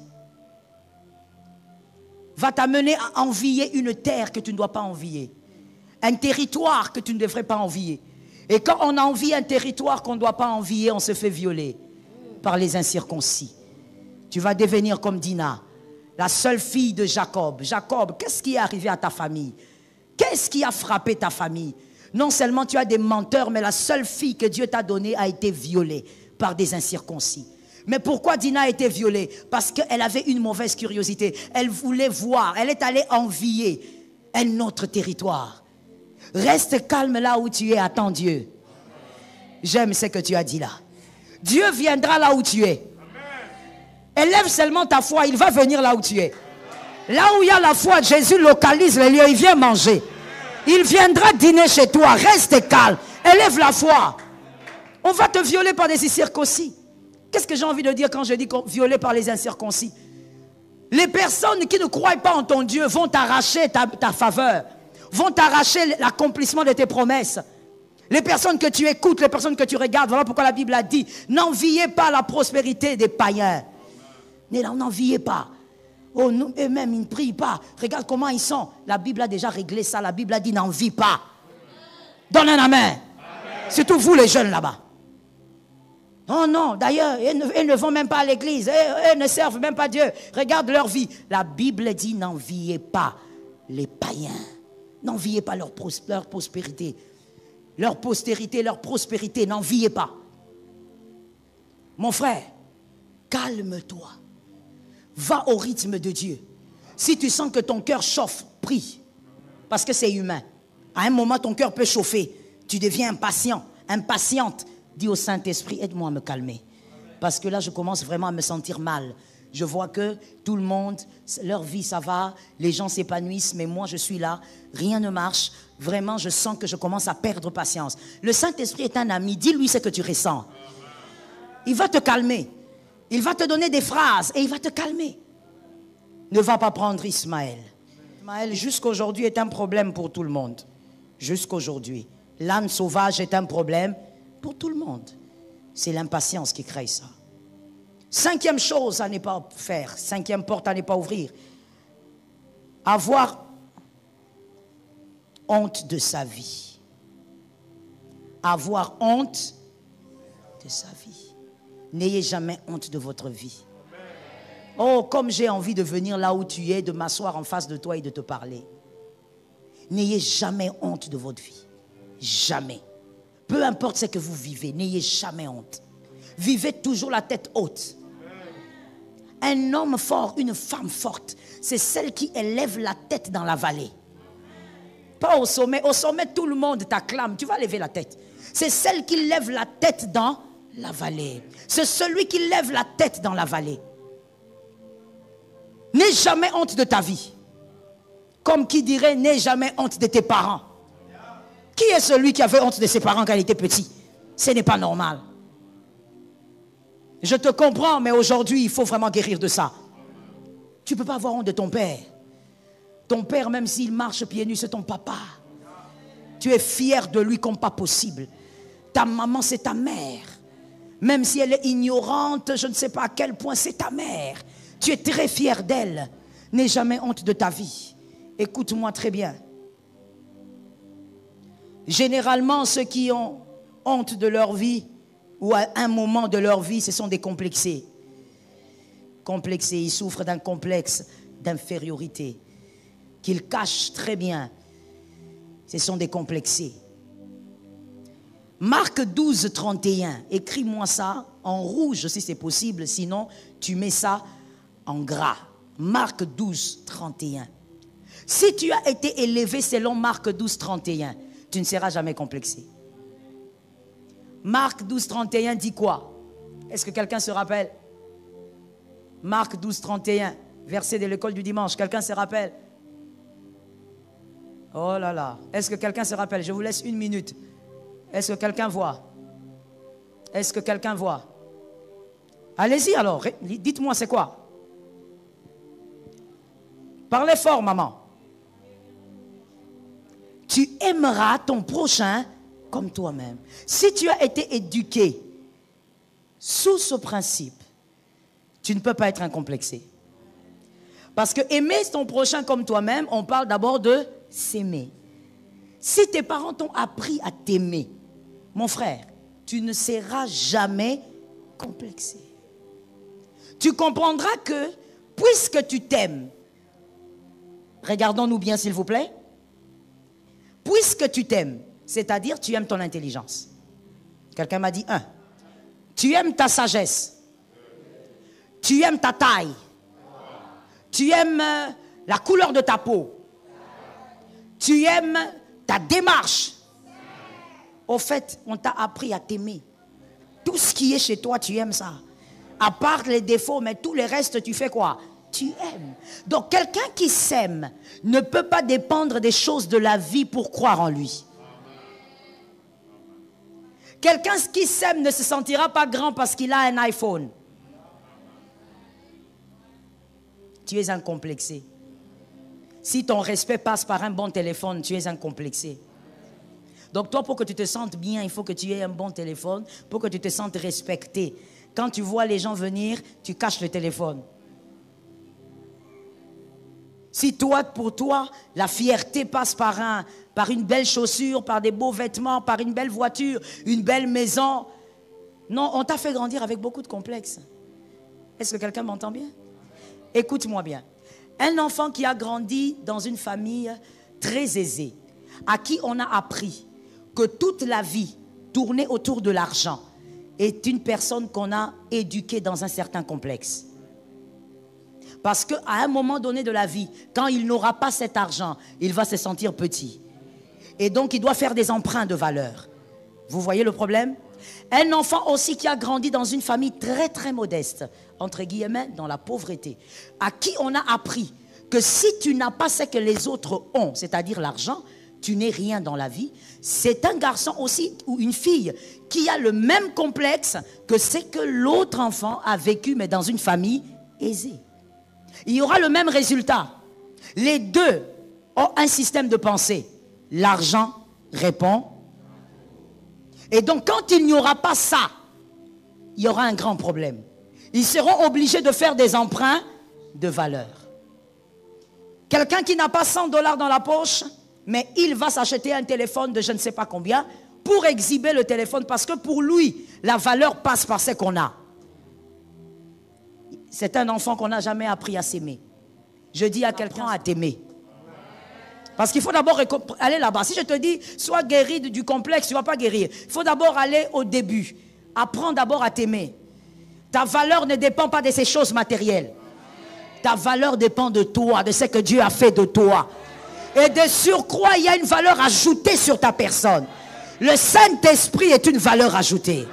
Speaker 3: va t'amener à envier une terre que tu ne dois pas envier. Un territoire que tu ne devrais pas envier. Et quand on envie un territoire qu'on ne doit pas envier, on se fait violer par les incirconcis. Tu vas devenir comme Dina, la seule fille de Jacob. Jacob, qu'est-ce qui est arrivé à ta famille? Qu'est-ce qui a frappé ta famille? Non seulement tu as des menteurs, mais la seule fille que Dieu t'a donnée a été violée par des incirconcis. Mais pourquoi Dina a été violée? Parce qu'elle avait une mauvaise curiosité. Elle voulait voir, elle est allée envier un autre territoire. Reste calme là où tu es, attends Dieu. J'aime ce que tu as dit là. Dieu viendra là où tu es. Élève seulement ta foi, il va venir là où tu es. Là où il y a la foi, Jésus localise le lieu, il vient manger. Il viendra dîner chez toi, reste calme, élève la foi. On va te violer par des incirconcis. Qu'est-ce que j'ai envie de dire quand je dis violer par les incirconcis? Les personnes qui ne croient pas en ton Dieu vont t'arracher ta faveur, vont t'arracher l'accomplissement de tes promesses. Les personnes que tu écoutes, les personnes que tu regardes, voilà pourquoi la Bible a dit, n'enviez pas la prospérité des païens. N'enviez pas. Oh, eux-mêmes, ils ne prient pas. Regarde comment ils sont. La Bible a déjà réglé ça. La Bible a dit n'envie pas. Donne un amen. Surtout vous les jeunes là-bas. Oh non, d'ailleurs, ils ne vont même pas à l'église. Ils ne servent même pas Dieu. Regarde leur vie. La Bible dit n'enviez pas les païens. N'enviez pas leur prospérité. Leur postérité, leur prospérité. N'enviez pas. Mon frère, calme-toi. Va au rythme de Dieu. Si tu sens que ton cœur chauffe, prie. Parce que c'est humain. À un moment, ton cœur peut chauffer. Tu deviens impatient, impatiente. Dis au Saint-Esprit, aide-moi à me calmer. Parce que là, je commence vraiment à me sentir mal. Je vois que tout le monde, leur vie, ça va. Les gens s'épanouissent, mais moi, je suis là. Rien ne marche. Vraiment, je sens que je commence à perdre patience. Le Saint-Esprit est un ami. Dis-lui ce que tu ressens. Il va te calmer. Il va te donner des phrases et il va te calmer. Ne va pas prendre Ismaël. Ismaël, jusqu'aujourd'hui, est un problème pour tout le monde. Jusqu'aujourd'hui. L'âne sauvage est un problème pour tout le monde. C'est l'impatience qui crée ça. Cinquième chose à ne pas faire. Cinquième porte à ne pas ouvrir. Avoir honte de sa vie. Avoir honte de sa vie. N'ayez jamais honte de votre vie. Oh, comme j'ai envie de venir là où tu es, de m'asseoir en face de toi et de te parler. N'ayez jamais honte de votre vie. Jamais. Peu importe ce que vous vivez, n'ayez jamais honte. Vivez toujours la tête haute. Un homme fort, une femme forte, c'est celle qui élève la tête dans la vallée. Pas au sommet. Au sommet, tout le monde t'acclame. Tu vas lever la tête. C'est celle qui lève la tête dans la vallée. C'est celui qui lève la tête dans la vallée. N'aie jamais honte de ta vie. Comme qui dirait, n'aie jamais honte de tes parents. Qui est celui qui avait honte de ses parents quand il était petit? Ce n'est pas normal. Je te comprends, mais aujourd'hui, il faut vraiment guérir de ça. Tu ne peux pas avoir honte de ton père. Ton père, même s'il marche pieds nus, c'est ton papa. Tu es fier de lui comme pas possible. Ta maman, c'est ta mère. Même si elle est ignorante, je ne sais pas à quel point, c'est ta mère. Tu es très fier d'elle. N'aie jamais honte de ta vie. Écoute-moi très bien. Généralement, ceux qui ont honte de leur vie, ou à un moment de leur vie, ce sont des complexés. Complexés, ils souffrent d'un complexe d'infériorité, qu'ils cachent très bien. Ce sont des complexés. Marc 12, 31. Écris-moi ça en rouge si c'est possible. Sinon, tu mets ça en gras. Marc 12, 31. Si tu as été élevé selon Marc 12, 31, tu ne seras jamais complexé. Marc 12, 31 dit quoi? Est-ce que quelqu'un se rappelle? Marc 12, 31, verset de l'école du dimanche. Quelqu'un se rappelle? Oh là là. Est-ce que quelqu'un se rappelle? Je vous laisse une minute. Est-ce que quelqu'un voit? Est-ce que quelqu'un voit? Allez-y alors, dites-moi c'est quoi? Parlez fort, maman. Tu aimeras ton prochain comme toi-même. Si tu as été éduqué sous ce principe, tu ne peux pas être incomplexé. Parce que aimer ton prochain comme toi-même, on parle d'abord de s'aimer. Si tes parents t'ont appris à t'aimer, mon frère, tu ne seras jamais complexé. Tu comprendras que, puisque tu t'aimes, regardons-nous bien s'il vous plaît, puisque tu t'aimes, c'est-à-dire tu aimes ton intelligence. Quelqu'un m'a dit 1. Tu aimes ta sagesse. Tu aimes ta taille. Tu aimes la couleur de ta peau. Tu aimes ta démarche. Au fait, on t'a appris à t'aimer. Tout ce qui est chez toi, tu aimes ça. À part les défauts, mais tout le reste, tu fais quoi? Tu aimes. Donc, quelqu'un qui s'aime ne peut pas dépendre des choses de la vie pour croire en lui. Quelqu'un qui s'aime ne se sentira pas grand parce qu'il a un iPhone. Tu es incomplexé. Si ton respect passe par un bon téléphone, tu es incomplexé. Donc toi, pour que tu te sentes bien, il faut que tu aies un bon téléphone, pour que tu te sentes respecté. Quand tu vois les gens venir, tu caches le téléphone. Si toi, pour toi, la fierté passe par une belle chaussure, par des beaux vêtements, par une belle voiture, une belle maison. Non, on t'a fait grandir avec beaucoup de complexes. Est-ce que quelqu'un m'entend bien? Écoute-moi bien. Un enfant qui a grandi dans une famille très aisée, à qui on a appris que toute la vie tournait autour de l'argent, est une personne qu'on a éduquée dans un certain complexe. Parce qu'à un moment donné de la vie, quand il n'aura pas cet argent, il va se sentir petit. Et donc, il doit faire des emprunts de valeur. Vous voyez le problème? Un enfant aussi qui a grandi dans une famille très très modeste, entre guillemets, dans la pauvreté, à qui on a appris que si tu n'as pas ce que les autres ont, c'est-à-dire l'argent, tu n'es rien dans la vie. C'est un garçon aussi ou une fille qui a le même complexe que ce que l'autre enfant a vécu, mais dans une famille aisée. Il y aura le même résultat. Les deux ont un système de pensée. L'argent répond. Et donc, quand il n'y aura pas ça, il y aura un grand problème. Ils seront obligés de faire des emprunts de valeur. Quelqu'un qui n'a pas 100 $ dans la poche, mais il va s'acheter un téléphone de je ne sais pas combien pour exhiber le téléphone parce que pour lui, la valeur passe par ce qu'on a. C'est un enfant qu'on n'a jamais appris à s'aimer. Je dis à quelqu'un à t'aimer. Parce qu'il faut d'abord aller là-bas. Si je te dis, sois guéri du complexe, tu ne vas pas guérir. Il faut d'abord aller au début. Apprends d'abord à t'aimer. Ta valeur ne dépend pas de ces choses matérielles. Ta valeur dépend de toi, de ce que Dieu a fait de toi. Et de surcroît, il y a une valeur ajoutée sur ta personne. Le Saint-Esprit est une valeur ajoutée.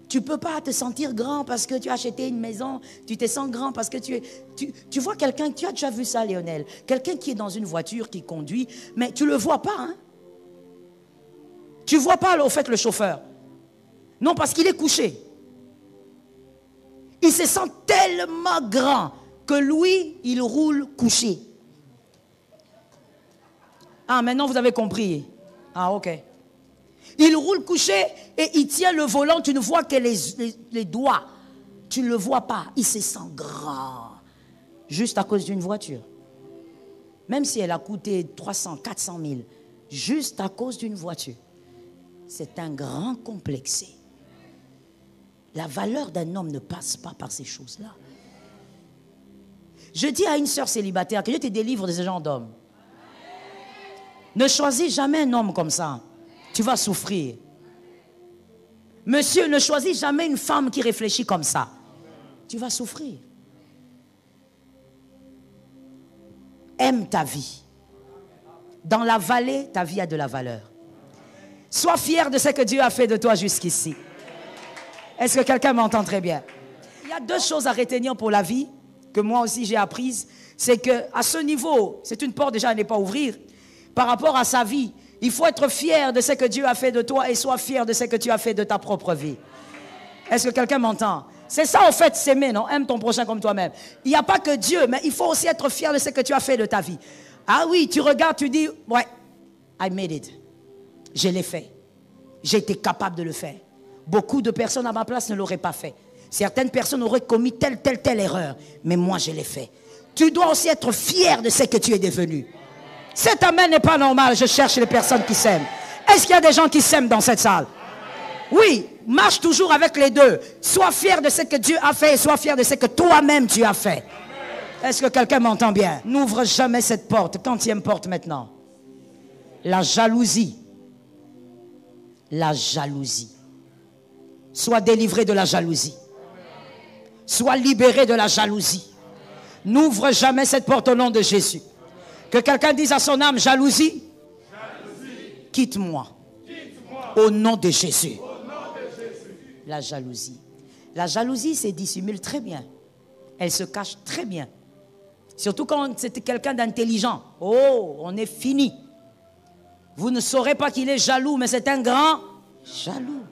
Speaker 3: Tu ne peux pas te sentir grand parce que tu as acheté une maison. Tu te sens grand parce que tu vois quelqu'un, tu as déjà vu ça, Lionel. Quelqu'un qui est dans une voiture, qui conduit, mais tu ne le vois pas. Hein? Tu ne vois pas, au fait, le chauffeur. Non, parce qu'il est couché. Il se sent tellement grand que lui, il roule couché. Ah, maintenant vous avez compris. Ah, ok. Il roule couché et il tient le volant. Tu ne vois que les doigts. Tu ne le vois pas. Il se sent grand. Juste à cause d'une voiture. Même si elle a coûté 300, 400 000. Juste à cause d'une voiture. C'est un grand complexé. La valeur d'un homme ne passe pas par ces choses-là. Je dis à une sœur célibataire que Dieu te délivre de ce genre d'homme. Ne choisis jamais un homme comme ça. Tu vas souffrir. Monsieur, ne choisis jamais une femme qui réfléchit comme ça. Tu vas souffrir. Aime ta vie. Dans la vallée, ta vie a de la valeur. Sois fier de ce que Dieu a fait de toi jusqu'ici. Est-ce que quelqu'un m'entend très bien? Il y a deux choses à retenir pour la vie, que moi aussi j'ai apprises. C'est qu'à ce niveau, c'est une porte déjà à ne pas ouvrir. Par rapport à sa vie, il faut être fier de ce que Dieu a fait de toi et sois fier de ce que tu as fait de ta propre vie. Est-ce que quelqu'un m'entend? C'est ça, en fait, s'aimer, non? Aime ton prochain comme toi-même. Il n'y a pas que Dieu, mais il faut aussi être fier de ce que tu as fait de ta vie. Ah oui, tu regardes, tu dis, ouais, I made it. Je l'ai fait. J'ai été capable de le faire. Beaucoup de personnes à ma place ne l'auraient pas fait. Certaines personnes auraient commis telle erreur. Mais moi, je l'ai fait. Tu dois aussi être fier de ce que tu es devenu. Cet amen n'est pas normal. Je cherche les personnes qui s'aiment. Est-ce qu'il y a des gens qui s'aiment dans cette salle? Oui, marche toujours avec les deux. Sois fier de ce que Dieu a fait et sois fier de ce que toi-même tu as fait. Est-ce que quelqu'un m'entend bien? N'ouvre jamais cette porte. Quantième porte maintenant? La jalousie. La jalousie. Sois délivré de la jalousie. Sois libéré de la jalousie. N'ouvre jamais cette porte au nom de Jésus. Que quelqu'un dise à son âme, jalousie, quitte-moi. Au nom de Jésus. La jalousie. La jalousie se dissimule très bien. Elle se cache très bien. Surtout quand c'est quelqu'un d'intelligent. Oh, on est fini. Vous ne saurez pas qu'il est jaloux, mais c'est un grand jaloux.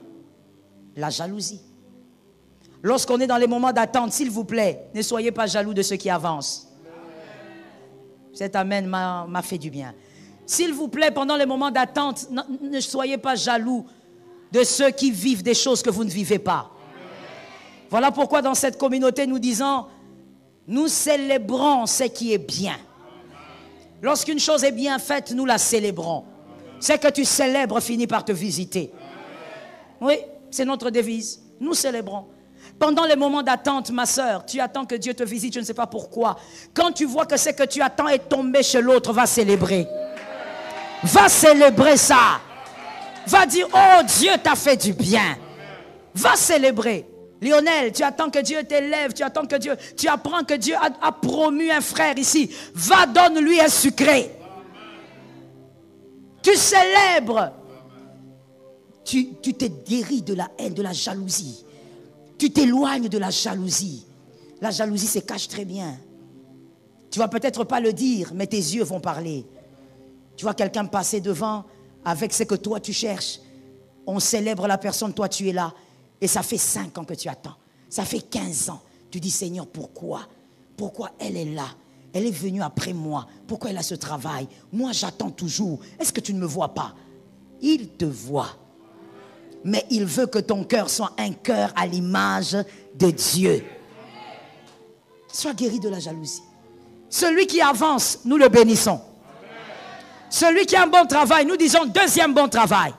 Speaker 3: La jalousie. Lorsqu'on est dans les moments d'attente, s'il vous plaît, ne soyez pas jaloux de ceux qui avancent. Cet amen m'a fait du bien. S'il vous plaît, pendant les moments d'attente, ne soyez pas jaloux de ceux qui vivent des choses que vous ne vivez pas. Voilà pourquoi dans cette communauté, nous disons, nous célébrons ce qui est bien. Lorsqu'une chose est bien faite, nous la célébrons. Ce que tu célèbres finit par te visiter. Oui, c'est notre devise. Nous célébrons. Pendant les moments d'attente, ma soeur, tu attends que Dieu te visite, je ne sais pas pourquoi. Quand tu vois que ce que tu attends est tombé chez l'autre, va célébrer. Va célébrer ça. Va dire, oh Dieu t'a fait du bien. Va célébrer. Lionel, tu attends que Dieu t'élève, tu attends que Dieu, tu apprends que Dieu a promu un frère ici. Va, donne-lui un sucré. Tu célèbres. Tu te guéris de la haine, de la jalousie. Tu t'éloignes de la jalousie. La jalousie se cache très bien. Tu vas peut-être pas le dire, mais tes yeux vont parler. Tu vois quelqu'un passer devant avec ce que toi tu cherches. On célèbre la personne, toi tu es là. Et ça fait 5 ans que tu attends. Ça fait 15 ans. Tu dis, Seigneur, pourquoi? Pourquoi elle est là? Elle est venue après moi. Pourquoi elle a ce travail? Moi, j'attends toujours. Est-ce que tu ne me vois pas? Il te voit. Mais il veut que ton cœur soit un cœur à l'image de Dieu. Sois guéri de la jalousie. Celui qui avance, nous le bénissons. Celui qui a un bon travail, nous disons deuxième bon travail.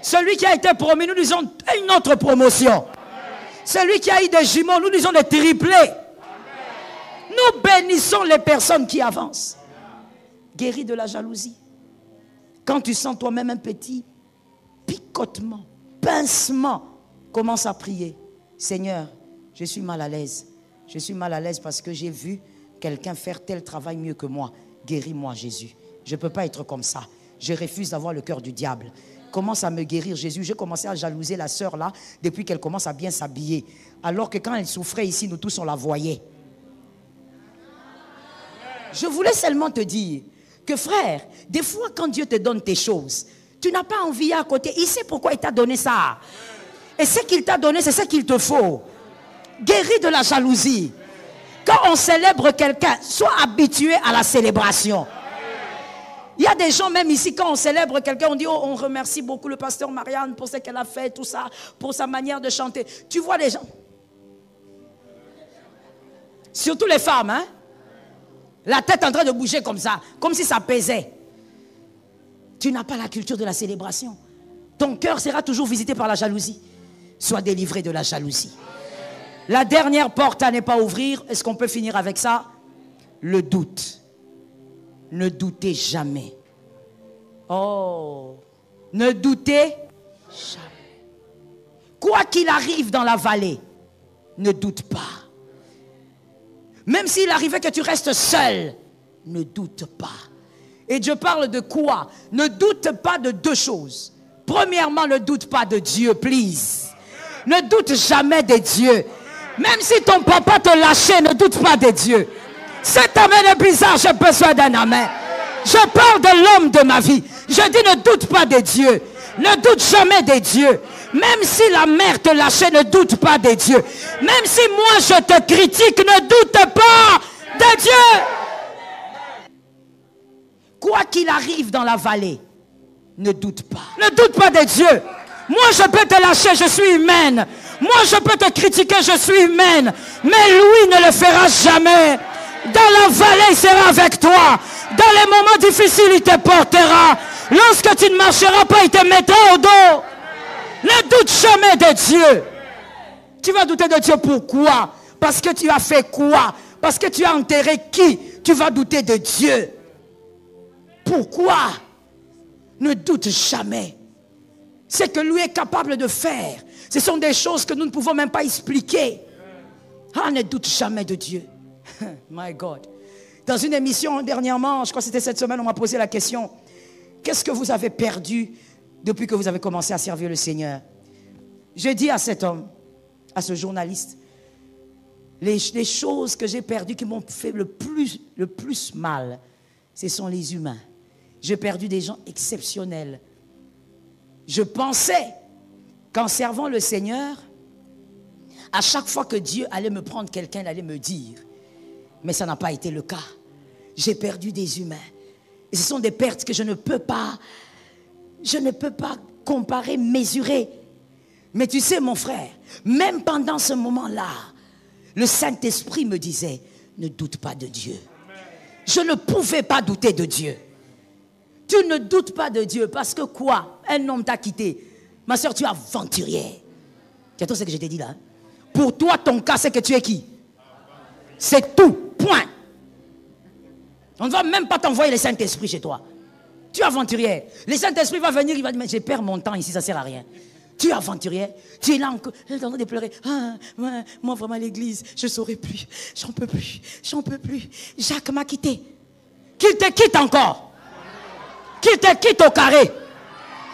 Speaker 3: Celui qui a été promu, nous disons une autre promotion. Celui qui a eu des jumeaux, nous disons des triplés. Nous bénissons les personnes qui avancent. Guéri de la jalousie. Quand tu sens toi-même un petit picotement, pincement, commence à prier. Seigneur, je suis mal à l'aise. Je suis mal à l'aise parce que j'ai vu quelqu'un faire tel travail mieux que moi. Guéris-moi, Jésus. Je ne peux pas être comme ça. Je refuse d'avoir le cœur du diable. Commence à me guérir, Jésus. J'ai commencé à jalouser la sœur là depuis qu'elle commence à bien s'habiller. Alors que quand elle souffrait ici, nous tous on la voyait. Je voulais seulement te dire que frère, des fois quand Dieu te donne tes choses, tu n'as pas envie à côté. Il sait pourquoi il t'a donné ça. Et ce qu'il t'a donné, c'est ce qu'il te faut. Guéris de la jalousie. Quand on célèbre quelqu'un, sois habitué à la célébration. Il y a des gens même ici, quand on célèbre quelqu'un, on dit, oh, on remercie beaucoup le pasteur Marianne pour ce qu'elle a fait, tout ça, pour sa manière de chanter. Tu vois les gens, surtout les femmes, hein, la tête en train de bouger comme ça, comme si ça pesait. Tu n'as pas la culture de la célébration. Ton cœur sera toujours visité par la jalousie. Sois délivré de la jalousie. La dernière porte à ne pas ouvrir, est-ce qu'on peut finir avec ça? Le doute. Ne doutez jamais. Oh, ne doutez jamais. Quoi qu'il arrive dans la vallée, ne doute pas. Même s'il arrivait que tu restes seul, ne doute pas. Et Dieu parle de quoi? Ne doute pas de 2 choses. Premièrement, ne doute pas de Dieu, please. Ne doute jamais de Dieu. Même si ton papa te lâchait, ne doute pas de Dieu. Cet amen est bizarre, j'ai besoin d'un amen. Je parle de l'homme de ma vie. Je dis ne doute pas de Dieu. Ne doute jamais de Dieu. Même si la mère te lâchait, ne doute pas de Dieu. Même si moi je te critique, ne doute pas de Dieu. Quoi qu'il arrive dans la vallée, ne doute pas. Ne doute pas de Dieu. Moi je peux te lâcher, je suis humaine. Moi je peux te critiquer, je suis humaine. Mais lui ne le fera jamais. Dans la vallée, il sera avec toi. Dans les moments difficiles, il te portera. Lorsque tu ne marcheras pas, il te mettra au dos. Ne doute jamais de Dieu. Tu vas douter de Dieu pourquoi? Parce que tu as fait quoi? Parce que tu as enterré qui? Tu vas douter de Dieu. Pourquoi? Ne doute jamais. Ce que lui est capable de faire, ce sont des choses que nous ne pouvons même pas expliquer. Ah, ne doute jamais de Dieu. My God. Dans une émission dernièrement, je crois que c'était cette semaine, on m'a posé la question: qu'est-ce que vous avez perdu depuis que vous avez commencé à servir le Seigneur? J'ai dit à cet homme, à ce journaliste, les choses que j'ai perdues qui m'ont fait le plus mal, ce sont les humains. J'ai perdu des gens exceptionnels. Je pensais qu'en servant le Seigneur, à chaque fois que Dieu allait me prendre quelqu'un, il allait me dire. Mais ça n'a pas été le cas. J'ai perdu des humains. Et ce sont des pertes que je ne peux pas comparer, mesurer. Mais tu sais, mon frère, même pendant ce moment-là, le Saint-Esprit me disait, ne doute pas de Dieu. Je ne pouvais pas douter de Dieu. Tu ne doutes pas de Dieu parce que quoi? Un homme t'a quitté. Ma soeur, tu es aventurière. Tu as tout ce que je t'ai dit là. Hein? Pour toi, ton cas, c'est que tu es qui? C'est tout. Point. On ne va même pas t'envoyer le Saint-Esprit chez toi. Tu es aventurière. Le Saint-Esprit va venir, il va dire, mais je perds mon temps ici, ça ne sert à rien. Tu es aventurière. Tu es là encore, tu es en train de pleurer. Ah, moi, vraiment, l'église, je ne saurais plus. J'en peux plus. J'en peux plus. Jacques m'a quitté. Qu'il te quitte encore. Qu'il te quitte au carré.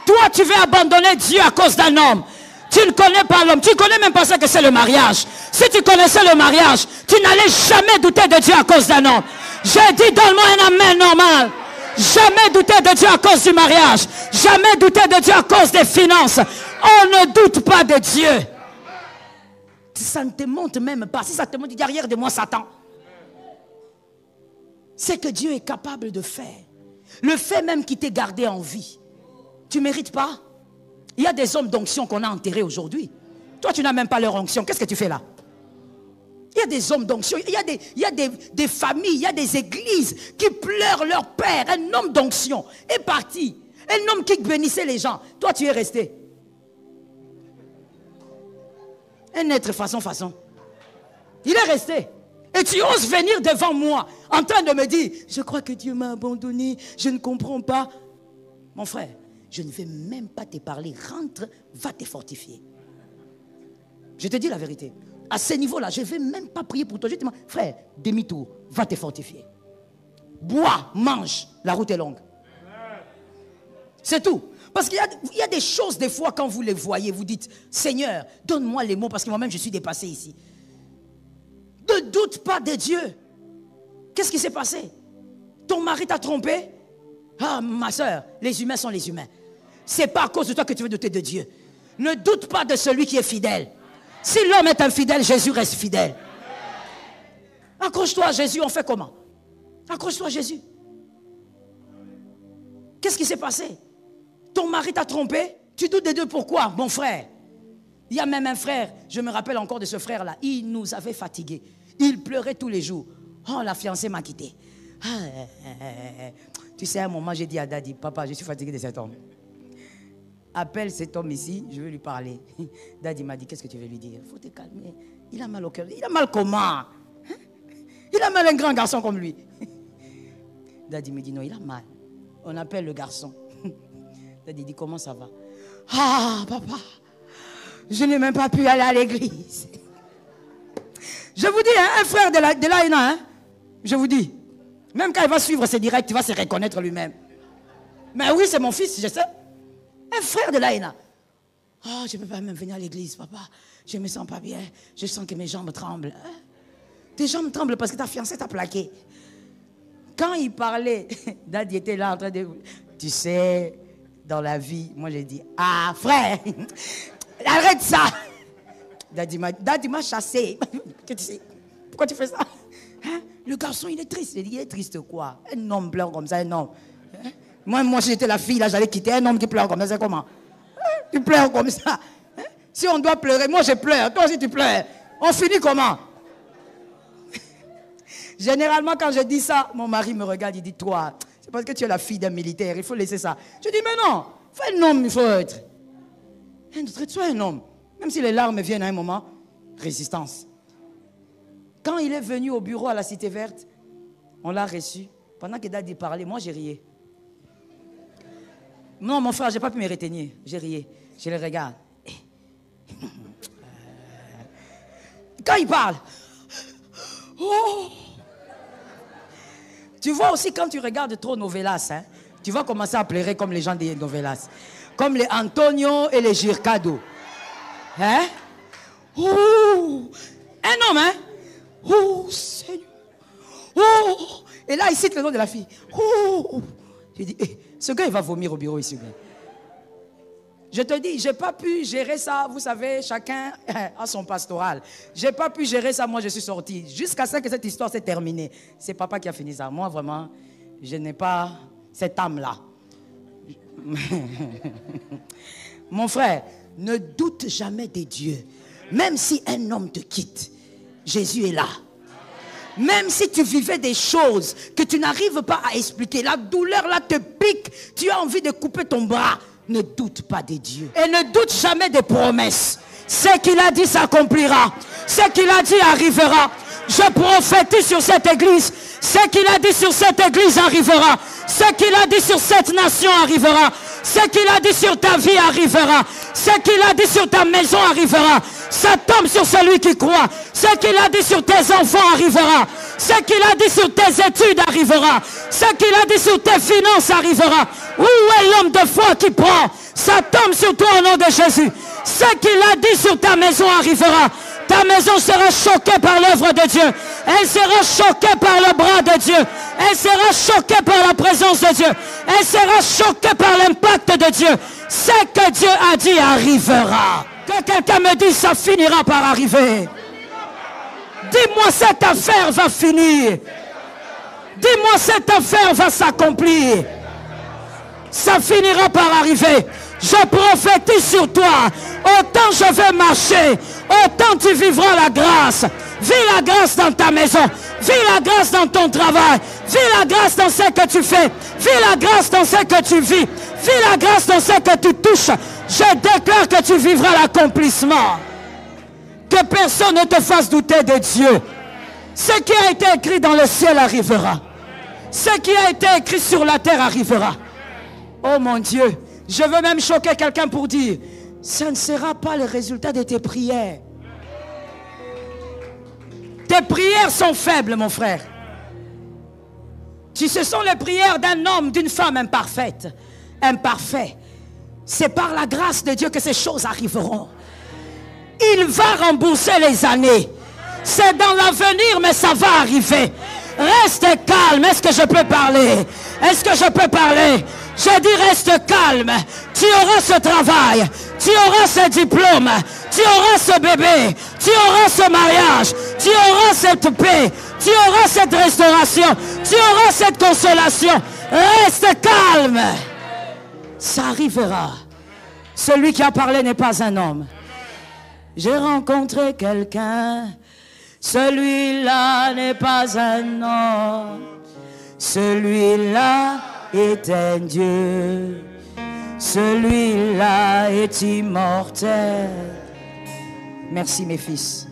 Speaker 3: Toi, tu veux abandonner Dieu à cause d'un homme. Tu ne connais pas l'homme. Tu ne connais même pas ce que c'est le mariage. Si tu connaissais le mariage, tu n'allais jamais douter de Dieu à cause d'un homme. J'ai dit, donne-moi un amen normal. Jamais douter de Dieu à cause du mariage. Jamais douter de Dieu à cause des finances. On ne doute pas de Dieu. Ça ne te monte même pas. Si ça te monte derrière de moi, Satan. C'est que Dieu est capable de faire. Le fait même qu'il t'ait gardé en vie. Tu ne mérites pas. Il y a des hommes d'onction qu'on a enterrés aujourd'hui. Toi, tu n'as même pas leur onction. Qu'est-ce que tu fais là? Il y a des hommes d'onction. Il y a des familles, il y a des églises qui pleurent leur père. Un homme d'onction est parti. Un homme qui bénissait les gens. Toi, tu es resté. Un être façon. Il est resté. Et tu oses venir devant moi en train de me dire, je crois que Dieu m'a abandonné, je ne comprends pas. Mon frère, je ne vais même pas te parler. Rentre, va te fortifier. Je te dis la vérité. À ce niveau-là, je ne vais même pas prier pour toi. Je te dis, frère, demi-tour, va te fortifier. Bois, mange, la route est longue. C'est tout. Parce qu'il y a des choses, des fois, quand vous les voyez, vous dites, Seigneur, donne-moi les mots, parce que moi-même, je suis dépassé ici. Ne doute pas de Dieu. Qu'est-ce qui s'est passé? Ton mari t'a trompé? Ah, ma soeur, les humains sont les humains. Ce n'est pas à cause de toi que tu veux douter de Dieu. Ne doute pas de celui qui est fidèle. Si l'homme est infidèle, Jésus reste fidèle. Accroche-toi à Jésus, on fait comment? Accroche-toi à Jésus. Qu'est-ce qui s'est passé? Ton mari t'a trompé? Tu doutes de Dieu, pourquoi, mon frère? Il y a même un frère, je me rappelle encore de ce frère-là, il nous avait fatigués. Il pleurait tous les jours. Oh, la fiancée m'a quitté. Tu sais, à un moment, j'ai dit à Daddy, papa, je suis fatigué de cet homme. Appelle cet homme ici, je veux lui parler. Daddy m'a dit, qu'est-ce que tu veux lui dire? Il faut te calmer. Il a mal au cœur. Il a mal comment? Hein? Il a mal un grand garçon comme lui. Daddy me dit, non, il a mal. On appelle le garçon. Daddy dit, comment ça va? Ah, papa, je n'ai même pas pu aller à l'église. Je vous dis, hein, un frère de l'AENA, hein, je vous dis, même quand il va suivre ses directs, il va se reconnaître lui-même. Mais oui, c'est mon fils, je sais. Un frère de l'AENA. Oh, je ne peux pas même venir à l'église, papa. Je ne me sens pas bien. Je sens que mes jambes tremblent. Hein? Tes jambes tremblent parce que ta fiancée t'a plaqué. Quand il parlait, Daddy était là en train de... Tu sais, dans la vie, moi j'ai dit, ah frère, Arrête ça. Daddy m'a chassé. Pourquoi tu fais ça? Hein? Le garçon, il est triste. Il dit, il est triste quoi? Un homme pleure comme ça, un homme. Hein? Moi, si j'étais la fille, là, j'allais quitter un homme qui pleure comme ça, c'est comment? Hein? Tu pleures comme ça. Hein? Si on doit pleurer, moi je pleure, toi aussi tu pleures. On finit comment? Généralement, quand je dis ça, mon mari me regarde, il dit, toi, c'est parce que tu es la fille d'un militaire, il faut laisser ça. Je dis, mais non, fais un homme, il faut être. Sois un homme. Même si les larmes viennent à un moment, résistance. Quand il est venu au bureau à la Cité Verte, on l'a reçu. Pendant que Daddy parlait, moi j'ai rié. Non, mon frère, je n'ai pas pu me retenir. J'ai rié. Je le regarde. Quand il parle, oh, tu vois aussi quand tu regardes trop novelas, hein, tu vas commencer à pleurer comme les gens des novelas. Comme les Antonio et les Gircado. Hein? Oh, un homme, hein? Oh, Seigneur. Oh, et là, il cite le nom de la fille. Oh, j'ai dit, hey, ce gars, il va vomir au bureau ici. Je te dis, je n'ai pas pu gérer ça. Vous savez, chacun a son pastoral. Je n'ai pas pu gérer ça. Moi, je suis sorti. Jusqu'à ce que cette histoire s'est terminée. C'est papa qui a fini ça. Moi, vraiment, je n'ai pas cette âme-là. Mon frère, ne doute jamais de Dieu. Même si un homme te quitte, Jésus est là. Même si tu vivais des choses que tu n'arrives pas à expliquer, la douleur là te pique, tu as envie de couper ton bras, ne doute pas de Dieu. Et ne doute jamais des promesses. Ce qu'il a dit s'accomplira. Ce qu'il a dit arrivera. Je prophétise sur cette église. Ce qu'il a dit sur cette église arrivera. Ce qu'il a dit sur cette nation arrivera. Ce qu'il a dit sur ta vie arrivera. Ce qu'il a dit sur ta maison arrivera. Ça tombe sur celui qui croit. Ce qu'il a dit sur tes enfants arrivera. Ce qu'il a dit sur tes études arrivera. Ce qu'il a dit sur tes finances arrivera. Où est l'homme de foi qui prend? Ça tombe sur toi au nom de Jésus. Ce qu'il a dit sur ta maison arrivera. Ta maison sera choquée par l'œuvre de Dieu. Elle sera choquée par le bras de Dieu. Elle sera choquée par la présence de Dieu. Elle sera choquée par l'impact de Dieu. Ce que Dieu a dit arrivera. Que quelqu'un me dise, ça finira par arriver. Dis-moi, cette affaire va finir. Dis-moi, cette affaire va s'accomplir. Ça finira par arriver. Je prophétise sur toi. Autant je vais marcher, autant tu vivras la grâce. Vis la grâce dans ta maison. Vis la grâce dans ton travail. Vis la grâce dans ce que tu fais. Vis la grâce dans ce que tu vis. Vis la grâce dans ce que tu touches. Je déclare que tu vivras l'accomplissement. Que personne ne te fasse douter de Dieu. Ce qui a été écrit dans le ciel arrivera. Ce qui a été écrit sur la terre arrivera. Oh mon Dieu, je veux même choquer quelqu'un pour dire, ça ne sera pas le résultat de tes prières. Tes prières sont faibles, mon frère. Si ce sont les prières d'un homme, d'une femme imparfaite, imparfait, c'est par la grâce de Dieu que ces choses arriveront. Il va rembourser les années. C'est dans l'avenir, mais ça va arriver. Reste calme. Est-ce que je peux parler? Est-ce que je peux parler? Je dis reste calme. Tu auras ce travail. Tu auras ce diplôme. Tu auras ce bébé. Tu auras ce mariage. Tu auras cette paix. Tu auras cette restauration. Tu auras cette consolation. Reste calme. Ça arrivera. Celui qui a parlé n'est pas un homme. J'ai rencontré quelqu'un. Celui-là n'est pas un homme. Celui-là est un Dieu. Celui-là est immortel. Merci mes fils.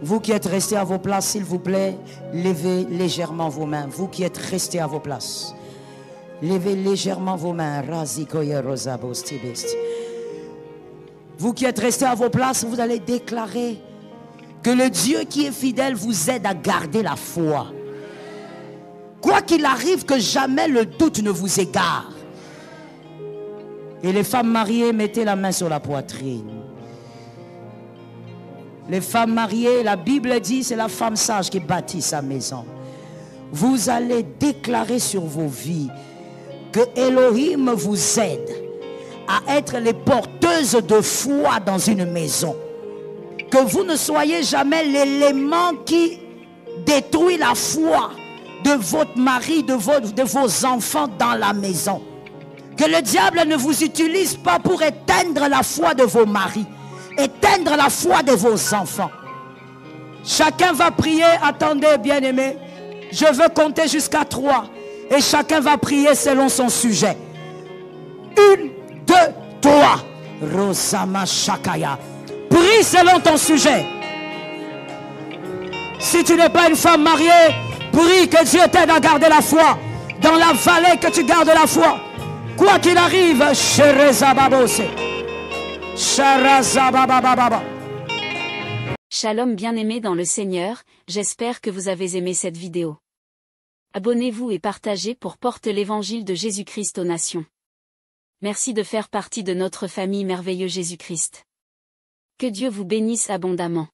Speaker 3: Vous qui êtes restés à vos places, s'il vous plaît, levez légèrement vos mains. Vous qui êtes restés à vos places, levez légèrement vos mains. Vous qui êtes restés à vos places, vous allez déclarer que le Dieu qui est fidèle vous aide à garder la foi. Quoi qu'il arrive, que jamais le doute ne vous égare. Et les femmes mariées, mettez la main sur la poitrine. Les femmes mariées, la Bible dit, c'est la femme sage qui bâtit sa maison. Vous allez déclarer sur vos vies que Elohim vous aide à être les porteurs porteuse de foi dans une maison. Que vous ne soyez jamais l'élément qui détruit la foi de votre mari, de vos enfants dans la maison. Que le diable ne vous utilise pas pour éteindre la foi de vos maris, éteindre la foi de vos enfants. Chacun va prier, attendez bien-aimés, je veux compter jusqu'à 3 et chacun va prier selon son sujet. 1, 2, 3. Rosama Shakaya. Prie selon ton sujet. Si tu n'es pas une femme mariée, prie que Dieu t'aide à garder la foi. Dans la vallée, que tu gardes la foi. Quoi qu'il arrive,
Speaker 4: Shalom bien-aimés dans le Seigneur, j'espère que vous avez aimé cette vidéo. Abonnez-vous et partagez pour porter l'évangile de Jésus-Christ aux nations. Merci de faire partie de notre famille merveilleuse Jésus-Christ. Que Dieu vous bénisse abondamment.